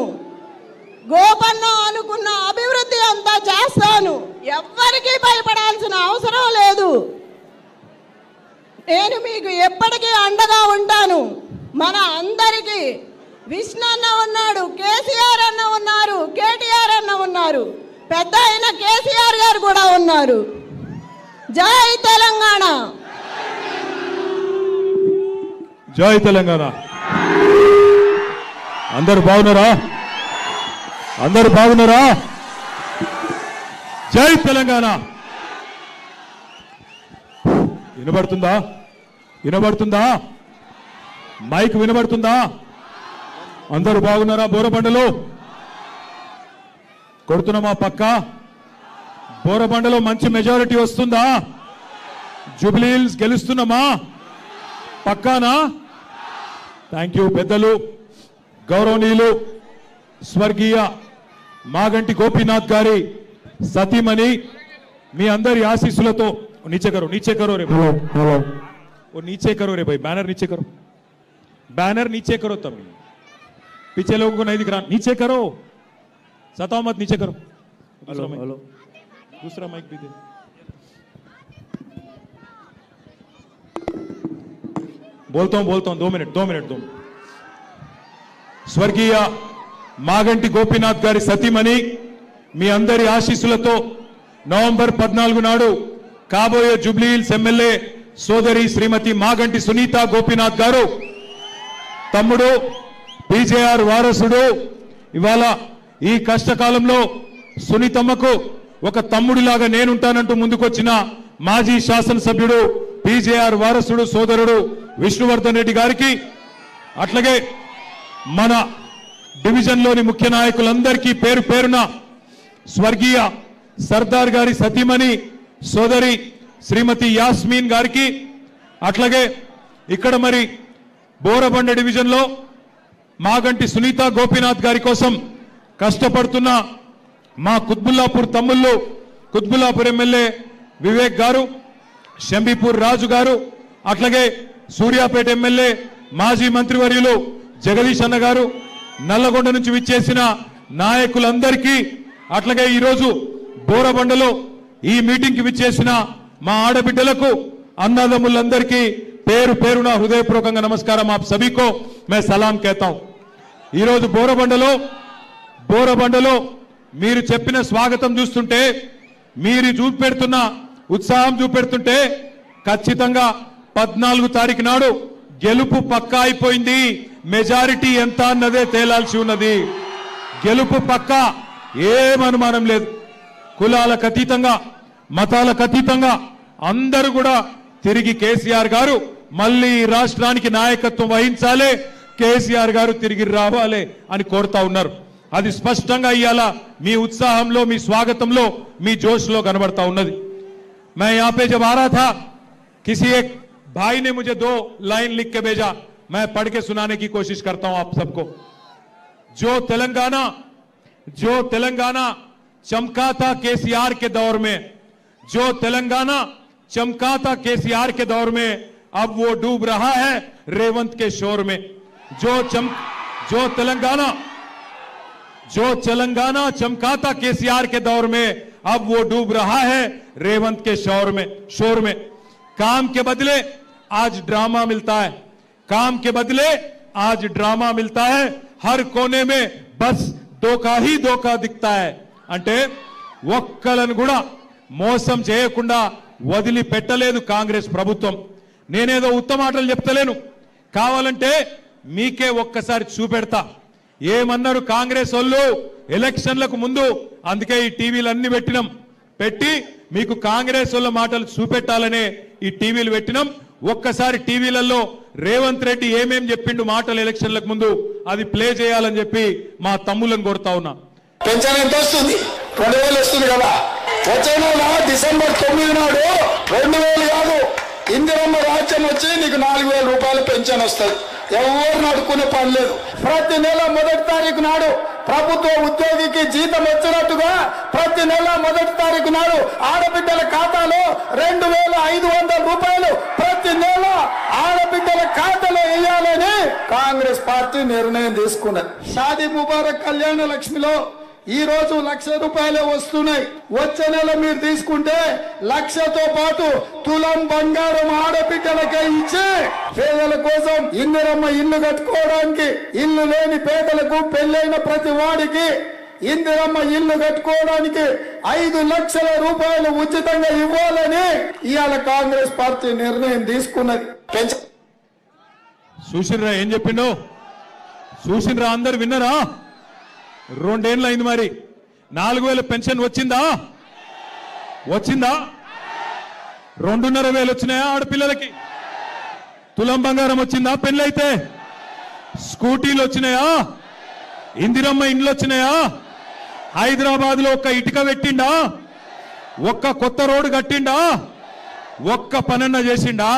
గోపన్న అనుకున్న అభివృద్ధి అంతా చేస్తాను. ఎవ్వరికీ భయపడాల్సిన అవసరం లేదు. నేను మీకు ఎప్పటికీ అండగా ఉంటాను. మన అందరికీ విష్ణు అన్న ఉన్నాడు, కేసీఆర్ అన్న ఉన్నారు, కేటీఆర్ అన్న ఉన్నారు, పెద్ద అయిన కేసీఆర్ గారు కూడా ఉన్నారు. జై తెలంగాణ, జై తెలంగాణ. అందరు బాగున్నారా? అందరు బాగున్నారా? జై తెలంగాణ. వినబడుతుందా? వినబడుతుందా? మైక్ వినబడుతుందా? అందరు బాగున్నారా? బోరబండలో కొడుతున్నామా? పక్క బోరబండలో మంచి మెజారిటీ వస్తుందా? జూబ్లీ హిల్స్ గెలుస్తున్నామా? పక్కానా? Thank you. పెద్దలు గౌరవనీయులు స్వర్గీయ మాగంటి గోపీనాథ్ గారి సతీమణి మీ అందరి ఆశీస్సులతో नीचे करो रे भाई, वो नीचे करो रे भाई, बैनर नीचे करो, बैनर नीचे करो, तब पीछे लोगों को नहीं दिख रहा, नीचे करो, सताओ मत, नीचे करो. दूसरा माइक भी दे. बोलता हूं 2 मिनट. स्वर्गीय మాగంటి గోపీనాథ్ గారి సతీమణి మీ అందరి ఆశీస్సులతో నవంబర్ 14 నాడు కాబోయే జూబ్లీ హిల్స్ ఎమ్మెల్యే సోదరి శ్రీమతి మాగంటి సునీత గోపీనాథ్ గారు తమ్ముడు పీజేఆర్ వారసుడు ఇవాళ ఈ కష్టకాలంలో సునీతమ్మకు ఒక తమ్ముడిలాగా నేనుంటానంటూ ముందుకొచ్చిన మాజీ శాసనసభ్యుడు పీజేఆర్ వారసుడు సోదరుడు విష్ణువర్ధన్ రెడ్డి గారికి అట్లాగే మన డివిజన్లోని ముఖ్య నాయకులందరికీ పేరు పేరున స్వర్గీయ సర్దార్ గారి సతీమణి సోదరి శ్రీమతి యాస్మిన్ గారికి అట్లాగే ఇక్కడ మరి బోరబండ డివిజన్లో మాగంటి సునీత గోపీనాథ్ గారి కోసం కష్టపడుతున్న మా కుత్బుల్లాపూర్ తమ్ముళ్ళు కుత్బుల్లాపూర్ ఎమ్మెల్యే వివేక్ గారు, షంబీపూర్ రాజు గారు, అట్లాగే సూర్యాపేట ఎమ్మెల్యే మాజీ మంత్రివర్యులు జగదీష్ అన్న గారు, నల్లగొండ నుంచి విచ్చేసిన నాయకులందరికీ, అట్లాగే ఈరోజు బోరబండలో ఈ మీటింగ్ కి విచ్చేసిన మా ఆడబిడ్డలకు, అన్నదమ్ములందరికీ పేరు పేరున హృదయపూర్వకంగా నమస్కారం. आप सभी को मैं सलाम कहता हूं. ఈరోజు బోరబండలో మీరు చెప్పిన స్వాగతం చూస్తుంటే, మీరు చూపెడుతున్న ఉత్సాహం చూపెడుతుంటే ఖచ్చితంగా 14 తారీఖు నాడు గెలుపు పక్కా అయిపోయింది. మెజారిటీ ఎంత అన్నదే తేలాల్సి ఉన్నది. గెలుపు పక్కా, ఏమనుమానం లేదు. కులాలకు అతీతంగా, మతాలకు అతీతంగా అందరూ కూడా తిరిగి కేసీఆర్ గారు మళ్ళీ రాష్ట్రానికి నాయకత్వం వహించాలి, కేసీఆర్ గారు తిరిగి రావాలి అని కోరుతా ఉన్నారు. అది స్పష్టంగా ఇయాల మీ ఉత్సాహంలో, మీ స్వాగతంలో, మీ జోష్లో కనబడతా ఉన్నది. मैं यहां पे जब आ रहा था, किसी एक भाई ने मुझे 2 लाइन लिख के भेजा, मैं पढ़ के सुनाने की कोशिश करता हूं आप सबको. जो तेलंगाना चमका था केसीआर के दौर में, जो तेलंगाना चमका था केसीआर के दौर में, अब वो डूब रहा है रेवंत के शोर में. जो तेलंगाना चमका था केसीआर के दौर में, अब वो डूब रहा है रेवंत के शोर में. काम के बदले आज ड्रामा मिलता है, काम के बदले आज ड्रामा मिलता है. हर कोने में बस धोखा ही धोखा दिखता है. అంటే ఒక్కలను కూడా మోసం చేయకుండా వదిలి పెట్టలేదు కాంగ్రెస్ ప్రభుత్వం. నేనేదో ఉత్తమ మాటలు చెప్తలేను, కావాలంటే మీకే ఒక్కసారి చూపెడతా. ఏమన్నారు కాంగ్రెస్ వాళ్ళు ఎలక్షన్లకు ముందు? అందుకే ఈ టీవీలు అన్ని పెట్టి మీకు కాంగ్రెస్ వాళ్ళ మాటలు చూపెట్టాలనే ఈ టీవీలు పెట్టినాం. ఒక్కసారి టీవీలలో రేవంత్ రెడ్డి ఏమేం చెప్పిండు మాటలు ఎలక్షన్లకు ముందు, అది ప్లే చేయాలని చెప్పి మా తమ్ములను కోరుతా ఉన్నా. పెన్షన్ ఎంత వస్తుంది? 2000 వస్తుంది కదా. వచ్చే నెల డిసెంబర్ 9 నాడు 2000 కాదు, ఇందిరమ్మ రాజ్యం వచ్చి నీకు 4000 రూపాయలు పెన్షన్ వస్తుంది. ఎవరు అడుక్కునే పని లేదు. ప్రతి నెల 1వ తారీఖు నాడు ప్రభుత్వ ఉద్యోగికి జీతం వచ్చినట్టుగా ప్రతి నెల 1వ తారీఖు నాడు ఆడబిడ్డల ఖాతాలో 2500 రూపాయలు ప్రతి నెల ఆడబిడ్డల ఖాతాలో వేయాలని కాంగ్రెస్ పార్టీ నిర్ణయం తీసుకున్నది. షాదీ ముబారక్ కళ్యాణ లక్ష్మిలో ఈ రోజు 1,00,000 రూపాయలే వస్తున్నాయి. వచ్చే నెల మీరు తీసుకుంటే 1,00,000తో పాటు తులం బంగారం ఆడబిడ్డలకే ఇచ్చి పేదల కోసం ఇందిరమ్మ ఇల్లు కట్టుకోవడానికి, ఇల్లు లేని పేదలకు, పెళ్ళైన ప్రతి వాడికి ఇందిరమ్మ ఇల్లు కట్టుకోవడానికి 5 లక్షల రూపాయలు ఉచితంగా ఇవ్వాలని ఇవాళ కాంగ్రెస్ పార్టీ నిర్ణయం తీసుకున్నది. చూసినరా ఏం చెప్పిండో? చూసినరా? అందరు విన్నరా? 2 ఏళ్ళు అయింది. మరి 4000 పెన్షన్ వచ్చిందా? 2,500 వచ్చినాయా ఆడపిల్లలకి? తులం బంగారం వచ్చిందా పెళ్ళైతే? స్కూటీలు వచ్చినాయా? ఇందిరమ్మ ఇండ్లు వచ్చినాయా? హైదరాబాద్ లో ఒక్క ఇటుక పెట్టిండా? ఒక్క కొత్త రోడ్డు కట్టిండా? ఒక్క పనన్న చేసిండా?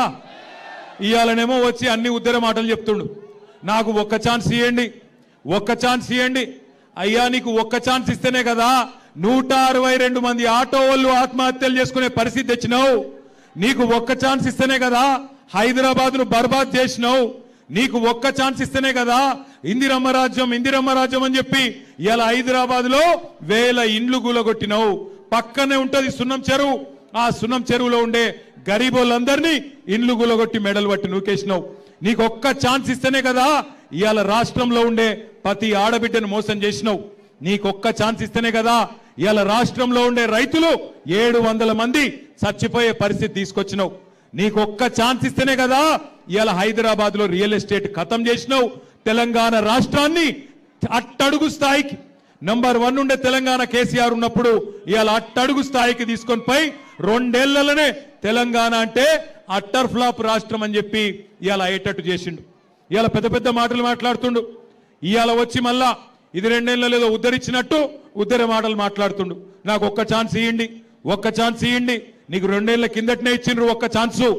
ఇయాలనేమో వచ్చి అన్ని ఉద్దర మాటలు చెప్తుండు. నాకు ఒక్క ఛాన్స్ ఇవ్వండి. అయ్యా, నీకు ఒక్క ఛాన్స్ ఇస్తేనే కదా 162 మంది ఆటో వాళ్ళు ఆత్మహత్యలు చేసుకునే పరిస్థితి తెచ్చినావు. నీకు ఒక్క ఛాన్స్ ఇస్తేనే కదా హైదరాబాద్ ను బర్బాద్ చేసినావు. నీకు ఒక్క ఛాన్స్ ఇస్తేనే కదా ఇందిరమ్మ రాజ్యం అని చెప్పి ఇలా హైదరాబాద్ లో 1000 ఇండ్లు కూలగొట్టినావు. పక్కనే ఉంటది సున్నం చెరువు. ఆ సున్నం చెరువులో ఉండే గరీబోళ్ళందరినీ ఇండ్లు కూలగొట్టి మెడలు పట్టి నూకేసినావు. నీకు ఒక్క ఛాన్స్ ఇస్తేనే కదా ఇవాళ రాష్ట్రంలో ఉండే ప్రతి ఆడబిడ్డను మోసం చేసినావు. నీకొక్క ఛాన్స్ ఇస్తేనే కదా ఇవాళ రాష్ట్రంలో ఉండే రైతులు 700 మంది చచ్చిపోయే పరిస్థితి తీసుకొచ్చినావు. నీకొక్క ఛాన్స్ ఇస్తేనే కదా ఇవాళ హైదరాబాద్ లో రియల్ ఎస్టేట్ ఖతం చేసినావు. తెలంగాణ రాష్ట్రాన్ని అట్టడుగు స్థాయికి, నంబర్ 1 ఉండే తెలంగాణ కేసీఆర్ ఉన్నప్పుడు ఇవాళ అట్టడుగు స్థాయికి తీసుకొని పోయి 2 ఏళ్లలోనే తెలంగాణ అంటే అట్టర్ ఫ్లాప్ రాష్ట్రం అని చెప్పి ఇవాళ అయ్యేటట్టు చేసిండు. ఇవాళ పెద్ద పెద్ద మాటలు మాట్లాడుతుండు. ఇవాళ వచ్చి మళ్ళా ఇది 2 ఏళ్ళలో ఏదో ఉద్ధరించినట్టు ఉద్ధర మాటలు మాట్లాడుతుండు. నాకు ఒక్క ఛాన్స్ ఇవ్వండి. నీకు 2 ఏళ్ల కిందటనే ఇచ్చిండ్రు ఒక్క ఛాన్సు.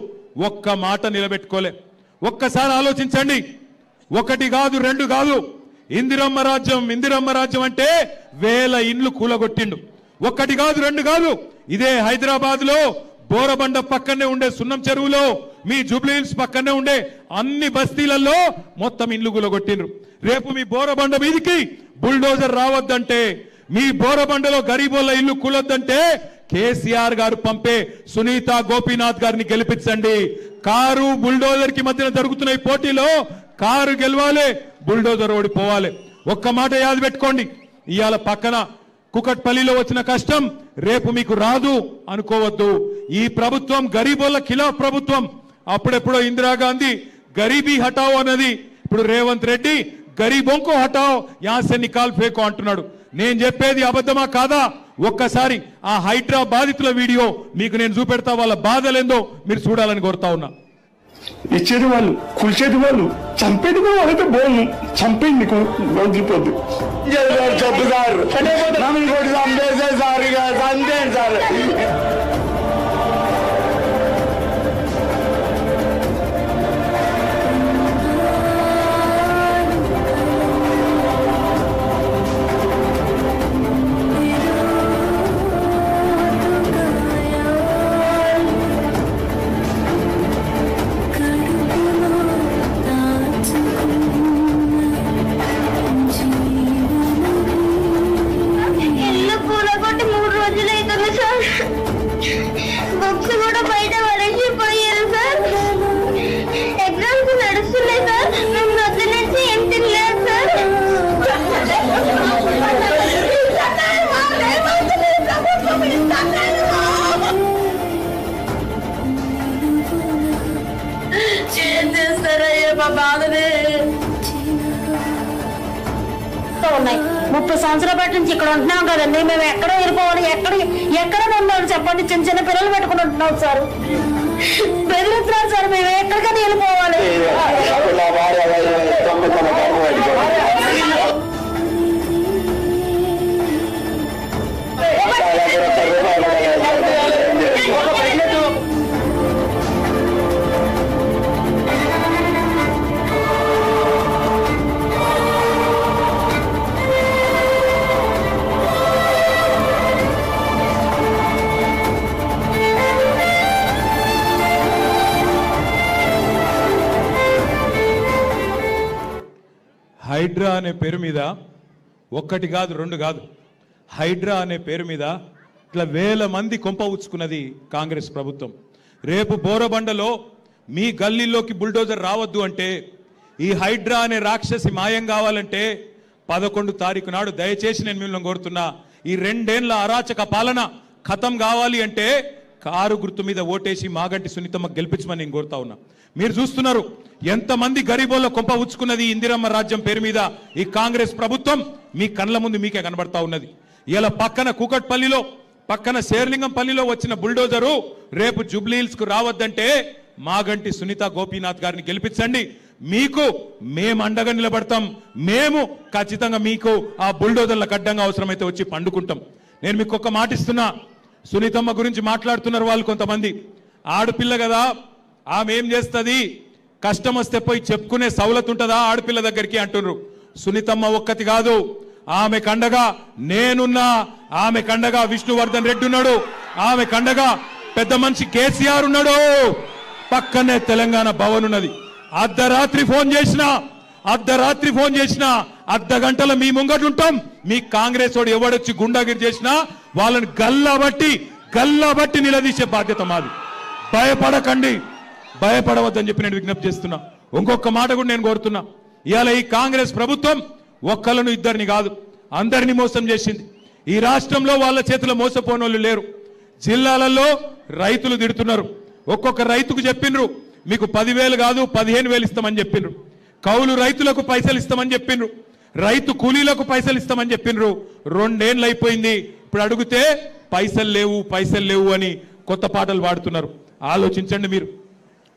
ఒక్క మాట నిలబెట్టుకోలే. ఒక్కసారి ఆలోచించండి. 1 కాదు 2 కాదు, ఇందిరమ్మ రాజ్యం అంటే 1000 ఇండ్లు కూలగొట్టిండు. 1 కాదు 2 కాదు, ఇదే హైదరాబాద్ లో బోరబండ పక్కనే ఉండే సున్నం చెరువులో, మీ జూబ్లీహిల్స్ పక్కనే ఉండే అన్ని బస్తీలలో మొత్తం ఇల్లు గులగొట్టిండ్రు. రేపు మీ బోరబండ మీదికి బుల్డోజర్ రావద్దంటే, మీ బోరబండలో గరీబోళ్ళ ఇల్లు కూలొద్దంటే కేసీఆర్ గారు పంపే సునీత గోపీనాథ్ గారిని గెలిపించండి. కారు బుల్డోజర్ కి మధ్యన జరుగుతున్న ఈ పోటీలో కారు గెలవాలి, బుల్డోజర్ ఓడిపోవాలి. ఒక్క మాట యాద పెట్టుకోండి, ఇవాళ పక్కన కుకట్పల్లిలో వచ్చిన కష్టం రేపు మీకు రాదు అనుకోవద్దు. ఈ ప్రభుత్వం గరీబోళ్ళ ఖిలాఫ్ ప్రభుత్వం. అప్పుడెప్పుడో ఇందిరాగాంధీ గరీబీ హటావో అన్నది, ఇప్పుడు రేవంత్ రెడ్డి గరీబోంకో హటావో యాసే నికాల్ ఫేకో అంటున్నాడు. నేను చెప్పేది అబద్ధమా కాదా? ఒక్కసారి ఆ హైడ్రా బాధితుల వీడియో మీకు నేను చూపెడతా, వాళ్ళ బాధలేందో మీరు చూడాలని కోరుతా ఉన్నా. ఇచ్చేది వాళ్ళు, కూల్చేది వాళ్ళు, చంపేది కూడా వాళ్ళైతే బోల్ను చంపేది నీకు వదిలిపోద్దు. చెప్తారు చంపేసే సార్, చంపేయండి సార్. ఉన్నాయి 30 సంవత్సరాల పాటు నుంచి ఇక్కడ ఉంటున్నాం కదండి. మేము ఎక్కడ వెళ్ళిపోవాలి, ఎక్కడ ఉన్నాం చెప్పండి. చిన్న చిన్న పిల్లలు పెట్టుకుని ఉంటున్నాం సార్, బెదిరిస్తున్నారు సార్. మేము ఎక్కడికైనా వెళ్ళిపోవాలి. హైడ్రా అనే పేరు మీద ఒక్కటి కాదు, రెండు కాదు, హైడ్రా అనే పేరు మీద ఇట్లా వేల మంది కొంప ఉచ్చుకున్నది కాంగ్రెస్ ప్రభుత్వం. రేపు బోరబండలో మీ గల్లీలోకి బుల్డోజర్ రావద్దు అంటే, ఈ హైడ్రా అనే రాక్షసి మాయం కావాలంటే 11 తారీఖు నాడు దయచేసి నేను మిమ్మల్ని కోరుతున్నా, ఈ 2 ఏళ్ల అరాచక పాలన ఖతం కావాలి అంటే కారు గుర్తు మీద ఓటేసి మాగంటి సునీతమ్మ గెలిపించమని నేను కోరుతా ఉన్నా. మీరు చూస్తున్నారు ఎంతమంది గరీబోళ్ళ కొంప ఉచ్చుకున్నది ఇందిరమ్మ రాజ్యం పేరు మీద ఈ కాంగ్రెస్ ప్రభుత్వం మీ కళ్ళ ముందు మీకే కనబడతా ఉన్నది. ఇలా పక్కన కూకట్పల్లిలో, పక్కన శేర్లింగంపల్లిలో వచ్చిన బుల్డోజరు రేపు జూబ్లీహిల్స్ కు రావద్దంటే మాగంటి సునీత గోపీనాథ్ గారిని గెలిపించండి. మీకు మేము అండగా నిలబడతాం. మేము ఖచ్చితంగా మీకు ఆ బుల్డోజర్లకు అడ్డంగా అవసరమైతే వచ్చి పండుకుంటాం. నేను మీకు ఒక మాట ఇస్తున్నా, సునీతమ్మ గురించి మాట్లాడుతున్నారు వాళ్ళు కొంతమంది. ఆడపిల్ల కదా, ఆమె ఏం చేస్తుంది, కష్టం వస్తే పోయి చెప్పుకునే సౌలత్ ఉంటుందా ఆడపిల్ల దగ్గరికి అంటున్నారు. సునీతమ్మ ఒక్కటి కాదు, ఆమె కండగా నేనున్నా, ఆమె కండగా విష్ణువర్ధన్ రెడ్డి ఉన్నాడు, ఆమె కండగా పెద్ద మనిషి కేసీఆర్ ఉన్నాడు, పక్కనే తెలంగాణ భవన్ ఉన్నది. అర్ధరాత్రి ఫోన్ చేసినా అర్ధ గంటల మీ ముంగటుంటాం. మీ కాంగ్రెస్ వాడు ఎవడొచ్చి గుండాగిరి చేసినా వాళ్ళని గల్లాబట్టి నిలదీసే బాధ్యత మాది. భయపడకండి, భయపడవద్దని చెప్పి నేను విజ్ఞప్తి చేస్తున్నా. ఇంకొక మాట కూడా నేను కోరుతున్నా, ఇవాళ ఈ కాంగ్రెస్ ప్రభుత్వం ఒక్కలను ఇద్దరిని కాదు అందరినీ మోసం చేసింది. ఈ రాష్ట్రంలో వాళ్ళ చేతిలో మోసపోనోళ్ళు లేరు. జిల్లాలలో రైతులు తిడుతున్నారు. ఒక్కొక్క రైతుకు చెప్పిండ్రు మీకు 10,000 కాదు 15,000 ఇస్తామని చెప్పిండ్రు. కౌలు రైతులకు పైసలు ఇస్తామని చెప్పిండ్రు, రైతు కూలీలకు పైసలు ఇస్తామని చెప్పిండ్రు. 2 ఏళ్ళు అయిపోయింది, ఇప్పుడు అడిగితే పైసలు లేవు అని కొత్త పాటలు పాడుతున్నారు. ఆలోచించండి, మీరు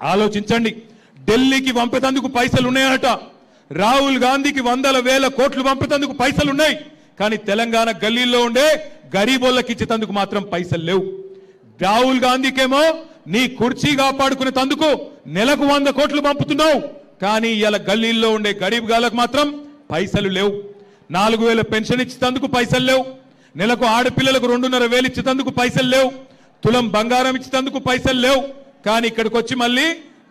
ఆలోచించండి. ఢిల్లీకి పంపేందుకు పైసలు ఉన్నాయట, రాహుల్ గాంధీకి 100,000 కోట్లు పంపేందుకు పైసలు ఉన్నాయి, కానీ తెలంగాణ గల్లీల్లో ఉండే గరీబోళ్ళకి ఇచ్చేందుకు మాత్రం పైసలు లేవు. రాహుల్ గాంధీకేమో నీ కుర్చీ కాపాడుకునే తందుకు నెలకు 100 కోట్లు పంపుతున్నావు, కానీ ఇలా గల్లీల్లో ఉండే గరీబ్ గాలకు మాత్రం పైసలు లేవు. 4,000 పెన్షన్ ఇచ్చేందుకు పైసలు లేవు, నెలకు ఆడపిల్లలకు 2,500 ఇచ్చేందుకు పైసలు లేవు, తులం బంగారం ఇచ్చినందుకు పైసలు లేవు. కానీ ఇక్కడికి వచ్చి మళ్ళీ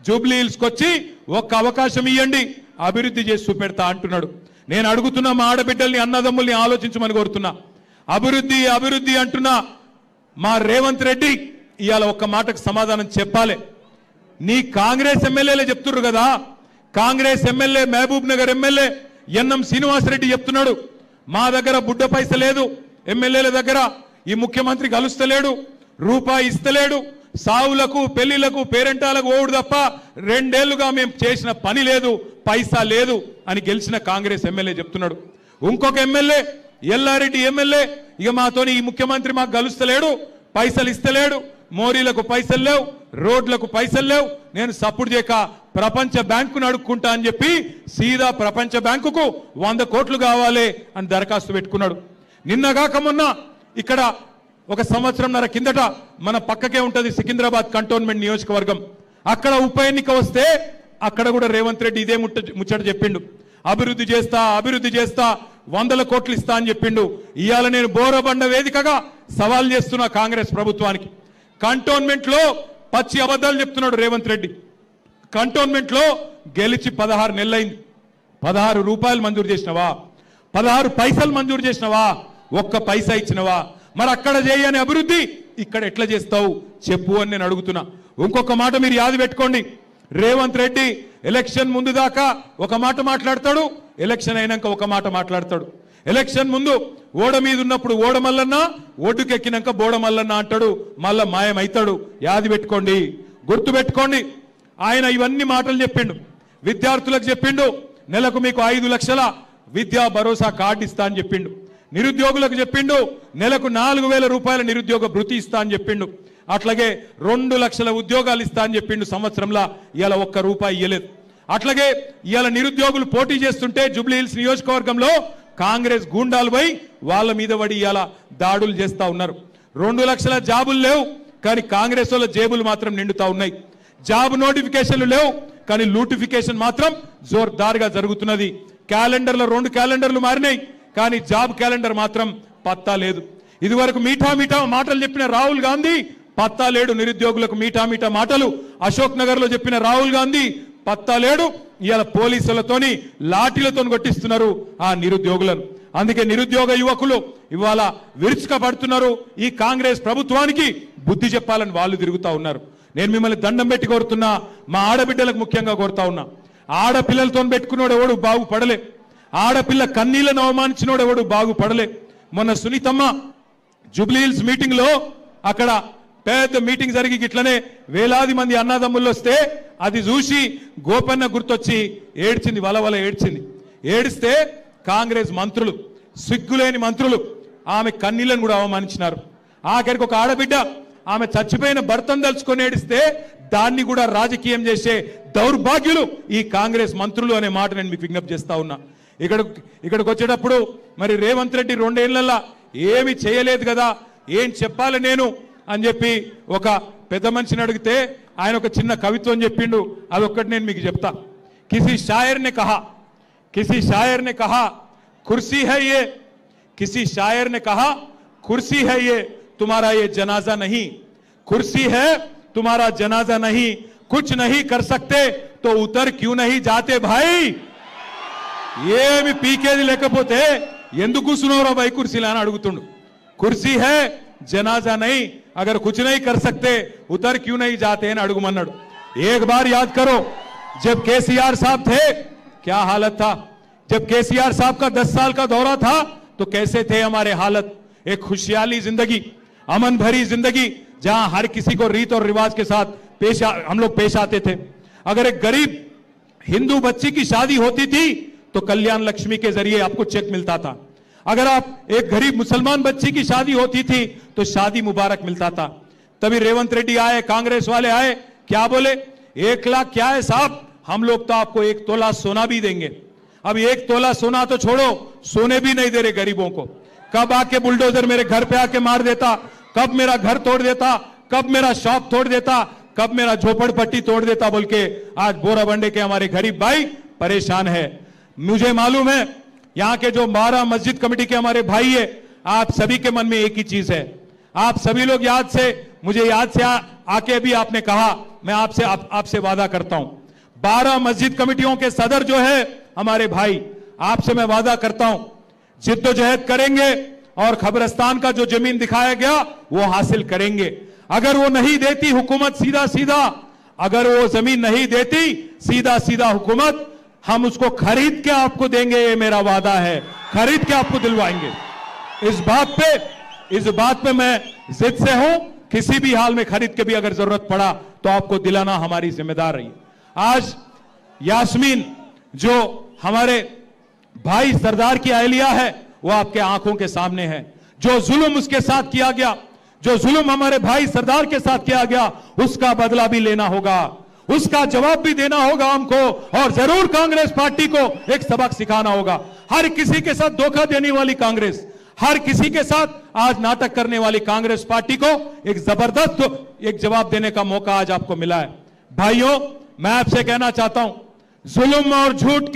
జూబ్లీ హిల్స్కి వచ్చి ఒక్క అవకాశం ఇవ్వండి, అభివృద్ధి చేసి చూపెడతా అంటున్నాడు. నేను అడుగుతున్నా మా ఆడబిడ్డల్ని, అన్నదమ్ముల్ని ఆలోచించమని కోరుతున్నా. అభివృద్ధి అభివృద్ధి అంటున్నా మా రేవంత్ రెడ్డి ఇవాళ ఒక్క మాటకు సమాధానం చెప్పాలి. నీ కాంగ్రెస్ ఎమ్మెల్యేలే చెప్తున్నారు కదా, Congress MLA Mahabub Nagar MLA NM Srinivasa Reddy చెప్తున్నాడు, మా దగ్గర బుడ్డ పైస లేదు, ఎమ్మెల్యేల దగ్గర ఈ ముఖ్యమంత్రి కలుస్తలేడు, రూపాయి ఇస్తలేడు, సావులకు పెళ్లిలకు పేరెంటాలకు ఓడు తప్ప 2 ఏళ్లుగా మేము చేసిన పని లేదు, పైసా లేదు అని గెలిచిన కాంగ్రెస్ ఎమ్మెల్యే చెప్తున్నాడు. ఇంకొక ఎమ్మెల్యే ఎల్లారెడ్డి ఎమ్మెల్యే ఇక మాతోని ఈ ముఖ్యమంత్రి మాకు కలుస్తలేడు, పైసలు ఇస్తలేడు, మోరీలకు పైసలు లేవు, రోడ్లకు పైసలు లేవు, నేను సపోర్ట్ చేయక ప్రపంచ బ్యాంకును అడుక్కుంటా అని చెప్పి సీదా ప్రపంచ బ్యాంకుకు 100 కోట్లు కావాలి అని దరఖాస్తు పెట్టుకున్నాడు. నిన్నగాక మొన్న ఇక్కడ 1 సంవత్సరంన్నర కిందట మన పక్కకే ఉంటది సికింద్రాబాద్ కంటోన్మెంట్ నియోజకవర్గం, అక్కడ ఉప ఎన్నిక వస్తే అక్కడ కూడా రేవంత్ రెడ్డి ఇదే ముచ్చట చెప్పిండు, అభివృద్ధి చేస్తా అభివృద్ధి చేస్తా 100 కోట్లు ఇస్తా అని చెప్పిండు. ఇవాళ నేను బోరబండ వేదికగా సవాల్ చేస్తున్నా కాంగ్రెస్ ప్రభుత్వానికి. కంటోన్మెంట్ లో పచ్చి అబద్ధాలు చెప్తున్నాడు రేవంత్ రెడ్డి. కంటోన్మెంట్ లో గెలిచి 16 నెలలైంది, 16 రూపాయలు మంజూరు చేసినవా, 16 పైసలు మంజూరు చేసినవా, 1 పైసా ఇచ్చినవా? మరి అక్కడ చేయని అభివృద్ధి ఇక్కడ ఎట్లా చేస్తావు చెప్పు అని నేను అడుగుతున్నా. ఇంకొక మాట మీరు యాది పెట్టుకోండి, రేవంత్ రెడ్డి ఎలక్షన్ ముందు దాకా ఒక మాట మాట్లాడతాడు, ఎలక్షన్ అయినాక ఒక మాట మాట్లాడతాడు. ఎలక్షన్ ముందు ఓడ మీద ఉన్నప్పుడు ఓడమల్లన్న, ఒడ్డుకెక్కినాక బోడమల్లన్న అంటాడు, మళ్ళా మాయమైతాడు. యాది పెట్టుకోండి, గుర్తు పెట్టుకోండి. ఆయన ఇవన్నీ మాటలు చెప్పిండు, విద్యార్థులకు చెప్పిండు నెలకు మీకు 5 లక్షల విద్యా భరోసా కార్డు ఇస్తా అని చెప్పిండు, నిరుద్యోగులకు చెప్పిండు నెలకు 4,000 రూపాయల నిరుద్యోగ భృతి ఇస్తా అని చెప్పిండు, అట్లాగే 2 లక్షల ఉద్యోగాలు ఇస్తా అని చెప్పిండు. సంవత్సరంలో ఇవాళ 1 రూపాయి ఇవ్వలేదు. అట్లాగే ఇవాళ నిరుద్యోగులు పోటీ చేస్తుంటే జూబ్లీ హిల్స్ నియోజకవర్గంలో కాంగ్రెస్ గూండాలు పోయి వాళ్ళ మీద పడి ఇవాళ దాడులు చేస్తా ఉన్నారు. 2 లక్షల జాబులు లేవు, కానీ కాంగ్రెస్ వాళ్ళ జేబులు మాత్రం నిండుతా ఉన్నాయి. జాబ్ నోటిఫికేషన్లు లేవు, కానీ లూటిఫికేషన్ మాత్రం జోర్దార్గా జరుగుతున్నది. క్యాలెండర్లో 2 క్యాలెండర్లు మారినాయి, కానీ జాబ్ క్యాలెండర్ మాత్రం పత్తా లేదు. ఇదివరకు మీఠా మీఠా మాటలు చెప్పిన రాహుల్ గాంధీ పత్తా లేడు, నిరుద్యోగులకు మీఠా మీఠా మాటలు అశోక్ నగర్ లో చెప్పిన రాహుల్ గాంధీ పత్తా లేడు. ఇవాళ పోలీసులతోని లాఠీలతో కొట్టిస్తున్నారు ఆ నిరుద్యోగులను. అందుకే నిరుద్యోగ యువకులు ఇవాళ విరుచుకపడుతున్నారు. ఈ కాంగ్రెస్ ప్రభుత్వానికి బుద్ధి చెప్పాలని వాళ్ళు తిరుగుతా ఉన్నారు. నేను మిమ్మల్ని దండం పెట్టి కోరుతున్నా, మా ఆడబిడ్డలకు ముఖ్యంగా కోరుతా ఉన్నా, ఆడపిల్లలతో పెట్టుకున్నాడు ఎవడు బాగుపడలే, ఆడపిల్ల కన్నీళ్లను అవమానించినోడు ఎవడు బాగుపడలే. మొన్న సునీతమ్మ జూబ్లీ హిల్స్ మీటింగ్ లో అక్కడ పెద్ద మీటింగ్ జరిగి ఇట్లనే వేలాది మంది అన్నదమ్ముళ్ళు వస్తే అది చూసి గోపన్న గుర్తొచ్చి ఏడ్చింది, వలవల ఏడ్చింది. ఏడిస్తే కాంగ్రెస్ మంత్రులు, సిగ్గులేని మంత్రులు ఆమె కన్నీళ్లను కూడా అవమానించినారు. ఆఖరికి ఒక ఆడబిడ్డ ఆమె చచ్చిపోయిన భర్తను తలుచుకొని ఏడిస్తే దాన్ని కూడా రాజకీయం చేసే దౌర్భాగ్యులు ఈ కాంగ్రెస్ మంత్రులు అనే మాట నేను మీకు విజ్ఞప్తి చేస్తా ఉన్నా. ఇక్కడికి వచ్చేటప్పుడు మరి రేవంత్ రెడ్డి 2 ఏళ్లలో ఏమి చేయలేదు కదా, ఏం చెప్పాలి నేను అని చెప్పి ఒక పెద్ద మనిషిని అడిగితే ఆయన ఒక చిన్న కవిత్వం చెప్పిండు, అదొక్కటి నేను మీకు చెప్తా. కిసి షాయర్ నే కహా, కిసి షాయర్ నే కహా కుర్సీ హై యే, కిసి షాయర్ నే కహా కుర్సీ హై యే तुम्हारा ये जनाजा नहीं, कुर्सी है तुम्हारा जनाजा नहीं, कुछ नहीं कर सकते तो उतर क्यों नहीं जाते भाई. ఏమి పీకేది లేకపోతే ఎందుకు కూర్చున్నారో భాई కుర్సీలో అని అడుగుతుండు. కుర్సీ है जनाजा नहीं, अगर कुछ नहीं कर सकते उतर क्यों नहीं जाते అని అడుగుమన్నాడు. एक बार याद करो, जब केसीआर साहब थे क्या हालत था, जब केसीआर साहब का 10 साल का दौरा था तो कैसे थे हमारे हालत. एक खुशहाली जिंदगी, अमन भरी जिंदगी, जहां हर किसी को रीत और रिवाज के साथ हम लोग पेश आते थे. अगर एक गरीब हिंदू बच्ची की शादी होती थी तो कल्याण लक्ष्मी के जरिए आपको चेक मिलता था. अगर आप एक गरीब मुसलमान बच्ची की शादी होती थी तो शादी मुबारक मिलता था. तभी रेवंत रेड्डी आए, कांग्रेस वाले आए, क्या बोले, 1 लाख क्या है साहब, हम लोग तो आपको 1 तोला सोना भी देंगे. अब 1 तोला सोना तो छोड़ो, सोने भी नहीं दे रहे गरीबों को. कब आके बुलडोजर मेरे घर पे आके मार देता, कब मेरा घर तोड़ देता, कब मेरा शॉप तोड़ देता, कब मेरा झोपड़पट्टी तोड़ देता बोल के आज बोराबंडे के हमारे गरीब भाई परेशान है. मुझे मालूम है यहाँ के जो 12 मस्जिद कमेटी के हमारे भाई है, आप सभी के मन में एक ही चीज है, आप सभी लोग मुझे याद से आके भी आपने कहा, मैं आपसे वादा करता हूं, 12 मस्जिद कमेटियों के सदर जो है हमारे भाई, आपसे मैं वादा करता हूं जिद्दोजहद करेंगे और खबरस्तान का जो जमीन दिखाया गया वो हासिल करेंगे। अगर वो नहीं देती हुकूमत सीधा अगर वो जमीन नहीं देती सीधा हुकूमत, हम उसको खरीद के आपको देंगे, ये मेरा वादा है, खरीद के आपको दिलवाएंगे। इस बात पे मैं जिद से हूं, किसी भी हाल में खरीद के भी अगर जरूरत पड़ा तो आपको दिलाना हमारी जिम्मेदार रही। आज यास्मीन जो हमारे भाई सरदार की अहलिया है वो आपके आंखों के सामने है। जो जुल्म उसके साथ किया गया, जो जुल्म हमारे भाई सरदार के साथ किया गया, उसका बदला भी लेना होगा, उसका जवाब भी देना होगा हमको, और जरूर कांग्रेस पार्टी को एक सबक सिखाना होगा। हर किसी के साथ धोखा देने वाली कांग्रेस, हर किसी के साथ आज नाटक करने वाली कांग्रेस पार्टी को एक जबरदस्त एक जवाब देने का मौका आज आपको मिला है। भाइयों, मैं आपसे कहना चाहता हूं, जुल्म और झूठ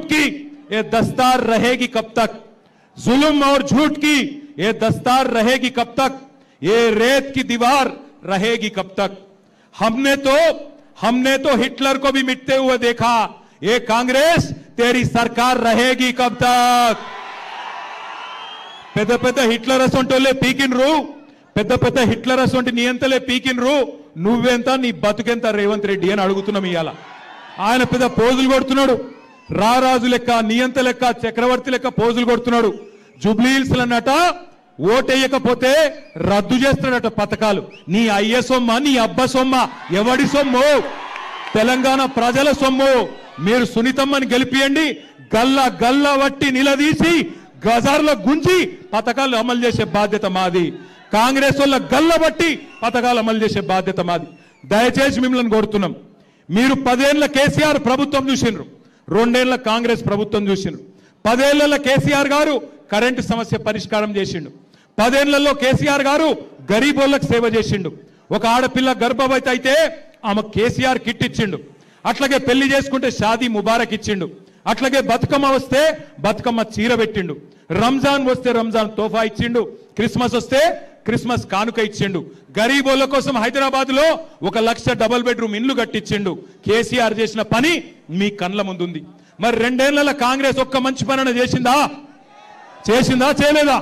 की ये दस्तार रहेगी कब तक? जुल्म और झूठ की ये दस्तार रहेगी कब तक? ये रेत की दीवार रहेगी कब तक? हमने तो हिटलर को भी मिटते हुए देखा, ये कांग्रेस तेरी सरकार रहेगी कब तक? పెద్ద హిట్లర్ అసొంటోలే పీకిన్రు, పెద్ద హిట్లర్ అసొంటి నియంతలే పీకిన్రు, నువ్వెంత నీ బతుకెంత రేవంత్ రెడ్డి అని అడుగుతున్నాం ఇవాళ. ఆయన పెద్ద పోజులు కొడుతున్నాడు, రారాజు లెక్క, నియంత లెక్క, చక్రవర్తి లెక్క పోజులు కొడుతున్నాడు. జూబ్లీహిల్స్ అన్నట ఓటేయకపోతే రద్దు చేస్తాడట పథకాలు. నీ అయ్య సొమ్మ, నీ అబ్బ సొమ్మ, ఎవడి సొమ్ము? తెలంగాణ ప్రజల సొమ్ము. మీరు సునీతమ్మని గెలిపియండి, గల్లా వట్టి నిలదీసి గజార్లో గుంజి పథకాలు అమలు చేసే బాధ్యత మాది. కాంగ్రెస్ వాళ్ళ గల్ల బట్టి పథకాలు అమలు చేసే బాధ్యత మాది. దయచేసి మిమ్మల్ని కోరుతున్నాం, మీరు 10 ఏళ్ల కేసీఆర్ ప్రభుత్వం చూసిండ్రు, 2 ఏళ్ల కాంగ్రెస్ ప్రభుత్వం చూసిండ్రు. 10 ఏళ్ల కేసీఆర్ గారు కరెంటు సమస్య పరిష్కారం చేసిండు, 10 ఏళ్లలో కేసీఆర్ గారు గరీబోళ్ళకు సేవ చేసిండు. ఒక ఆడపిల్ల గర్భవతి అయితే ఆమె కేసీఆర్ కిట్ ఇచ్చిండు, అట్లాగే పెళ్లి చేసుకుంటే షాదీ ముబారక్ ఇచ్చిండు, అట్లాగే బతుకమ్మ వస్తే బతుకమ్మ చీర పెట్టిండు, రంజాన్ వస్తే రంజాన్ తోఫా ఇచ్చిండు, క్రిస్మస్ వస్తే క్రిస్మస్ కానుక ఇచ్చిండు. గరీబోళ్ళ కోసం హైదరాబాద్ లో 1 లక్ష డబుల్ బెడ్రూమ్ ఇల్లు కట్టించిండు. కేసీఆర్ చేసిన పని మీ కండ్ల ముందుంది. మరి 2 ఏళ్ల కాంగ్రెస్ ఒక్క మంచి పని చేసిందా? చేయలేదా?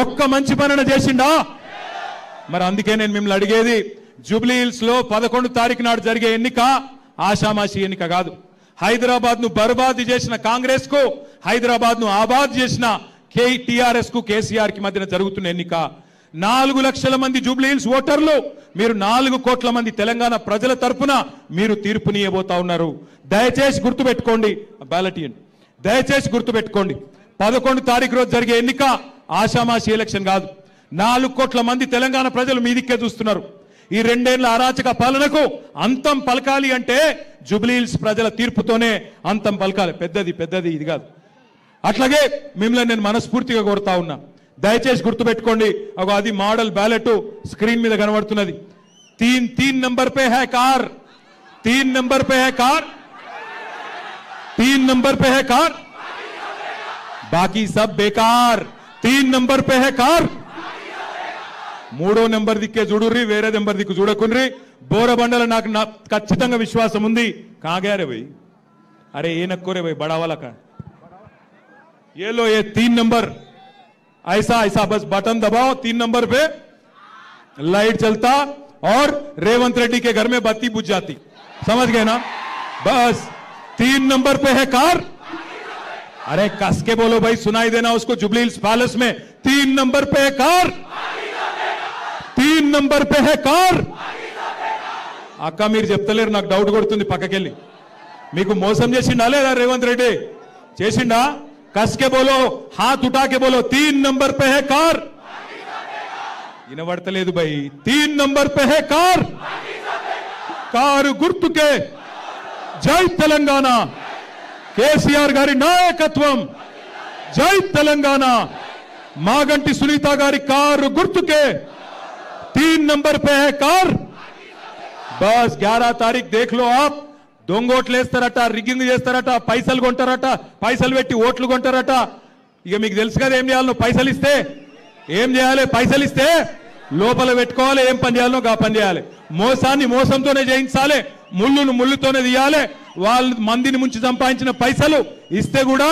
ఒక్క మంచి పని చేసిందా? మరి అందుకే నేను మిమ్మల్ని అడిగేది, జూబ్లీహిల్స్ లో 11 తారీఖు నాడు జరిగే ఎన్నిక ఆషామాషి ఎన్నిక కాదు. హైదరాబాద్ ను బర్బాద్ చేసిన కాంగ్రెస్ కు, హైదరాబాద్ ను ఆబాద్ చేసిన టీఆర్ఎస్ కు, కేసీఆర్ కి మధ్యన జరుగుతున్న ఎన్నిక. 4 లక్షల మంది జూబ్లీహిల్స్ ఓటర్లు, మీరు 4 కోట్ల మంది తెలంగాణ ప్రజల తరపున మీరు తీర్పునియబోతా ఉన్నారు. దయచేసి గుర్తుపెట్టుకోండి, బ్యాలెట్ ఇవ్వండి, దయచేసి గుర్తుపెట్టుకోండి. 11 తారీఖు రోజు జరిగే ఎన్నిక ఆషామాషి ఎలక్షన్ కాదు. 4 కోట్ల మంది తెలంగాణ ప్రజలు మీ దిక్కే చూస్తున్నారు. ఈ 2 ఏళ్ల అరాచక పాలనకు అంతం పలకాలి అంటే జూబ్లీహిల్స్ ప్రజల తీర్పుతోనే అంతం పలకాలి. పెద్దది ఇది కాదు. అట్లాగే మిమ్మల్ని నేను మనస్ఫూర్తిగా కోరుతా ఉన్నా, దయచేసి గుర్తుపెట్టుకోండి. అది మోడల్ బ్యాలెట్ స్క్రీన్ మీద కనబడుతున్నది. 3 నంబర్ పే హై కార్, 3 నంబర్ పే హై కార్, 3 నంబర్ పే హై కార్, బాకీ సబ్ బేకార్. 3 నంబర్ పే హై కార్, 3వ నెంబర్ దిక్కే చూడుర్రి, వేరే నెంబర్ దిక్కు చూడకుండ్రి. బోరబండల నాకు ఖచ్చితంగా విశ్వాసం ఉంది. కాగారే భయ్, అరే ఏ నక్కోరే భయ్, బడా वाला का ये लो, ये 3 नंबर ऐसा बस बटन दबाओ, 3 नंबर पे लाइट चलता और रेवंत रेड्डी के घर में बत्ती बुझ जाती. समझ गए ना? बस 3 नंबर पे है कार. अरे कस के बोलो भाई, सुनाई देना उसको. जुबलीहिल्स पैलेस में 3 नंबर पे है कार, 3 నంబర్ पे है కార్. అక్క మీరు చెప్తలేరు, నాకు డౌట్ కొడుతుంది. పక్కకెళ్ళి మీకు మోసం చేసిండా లేదా రేవంత్ రెడ్డి? చేసిండా? కస్కే బోలో, హాత్ ఉఠాకే బోలో, 3 నంబర్ पे है కార్. వినబడతలేదు భయ్. 3 నంబర్ पे है కార్. కారు గుర్తుకే జై తెలంగాణ, కేసీఆర్ గారి నాయకత్వం, జై తెలంగాణ. మాగంటి సునీత గారి కారు గుర్తుకే 3 नंबर पे है कार. बस 11 तारीख देख लो आप. దొంగోట్లు వేస్తారట, రిగ్గింగ్ చేస్తారట, పైసలు కొంటారట, పైసలు పెట్టి ఓట్లు కొంటారట. ఇక మీకు తెలుసు కదా ఏం చేయాలి. పైసలు ఇస్తే ఏం చేయాలి? పైసలు ఇస్తే లోపల పెట్టుకోవాలి, ఏం పని చేయాలో గా పని చేయాలి. మోసాన్ని మోసంతోనే చేయించాలి, ముళ్ళును ముళ్ళుతోనే తీయాలి. వాళ్ళు మందిని ముంచి సంపాదించిన పైసలు ఇస్తే కూడా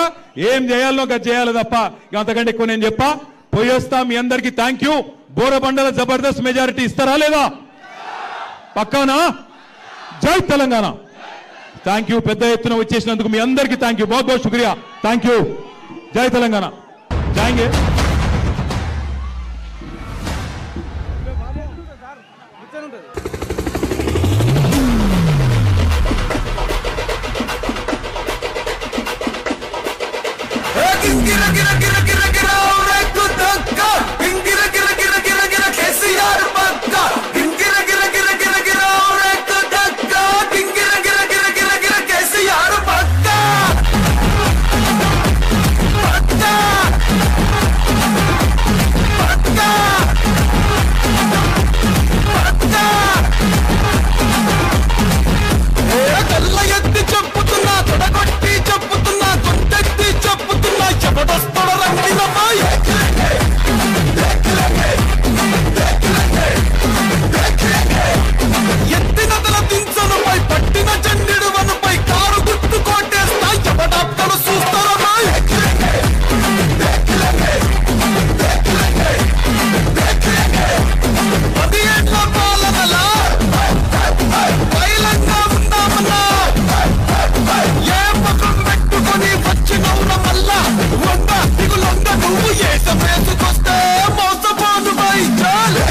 ఏం చేయాలో గా చేయాలి తప్ప అంతకంటే ఎక్కువ నేను చెప్పా. పోయేస్తా. మీ అందరికీ థ్యాంక్ యూ. బోరబండల జబర్దస్త్ మెజారిటీ ఇస్తారా లేదా? పక్కానా? జై తెలంగాణ. Thank you. పెద్ద ఎత్తున వచ్చేసినందుకు మీ అందరికీ థ్యాంక్ యూ. बहुत बहुत शुक्रिया. Thank you. జై తెలంగాణ. జాయింగే. गिरा गिरा गिरा गिरा गिरा और एक धक्का गिरा गिरा गिरा गिरा गिरा केसीआर पक्का गिरा गिरा गिरा गिरा गिरा और एक धक्का गिरा गिरा गिरा गिरा गिरा केसीआर पक्का पक्का पक्का पक्का ए कल्ला ఎత్తి చెప్పుతున్నా తొడగొట్టి చెప్పుతున్నా కొంటెత్తి చెప్పుతున్నా జబర్దస్త్ రంగినమ్మా ఎత్తిన తల దించనుపై పట్టిన చెండిడు వనుపై కారు గుర్తు కొట్టేస్తా జబర్దస్త్ చూస్తారమ్మా పది ఏళ్ల పాలనలా బయలంగా ఉందామన్నా ఏ ముఖం పెట్టుకొని వచ్చినవున మళ్ళా వంద దిగులొంద నువ్వు ఏస వేసుకొస్తే మోసపోను బై చాలు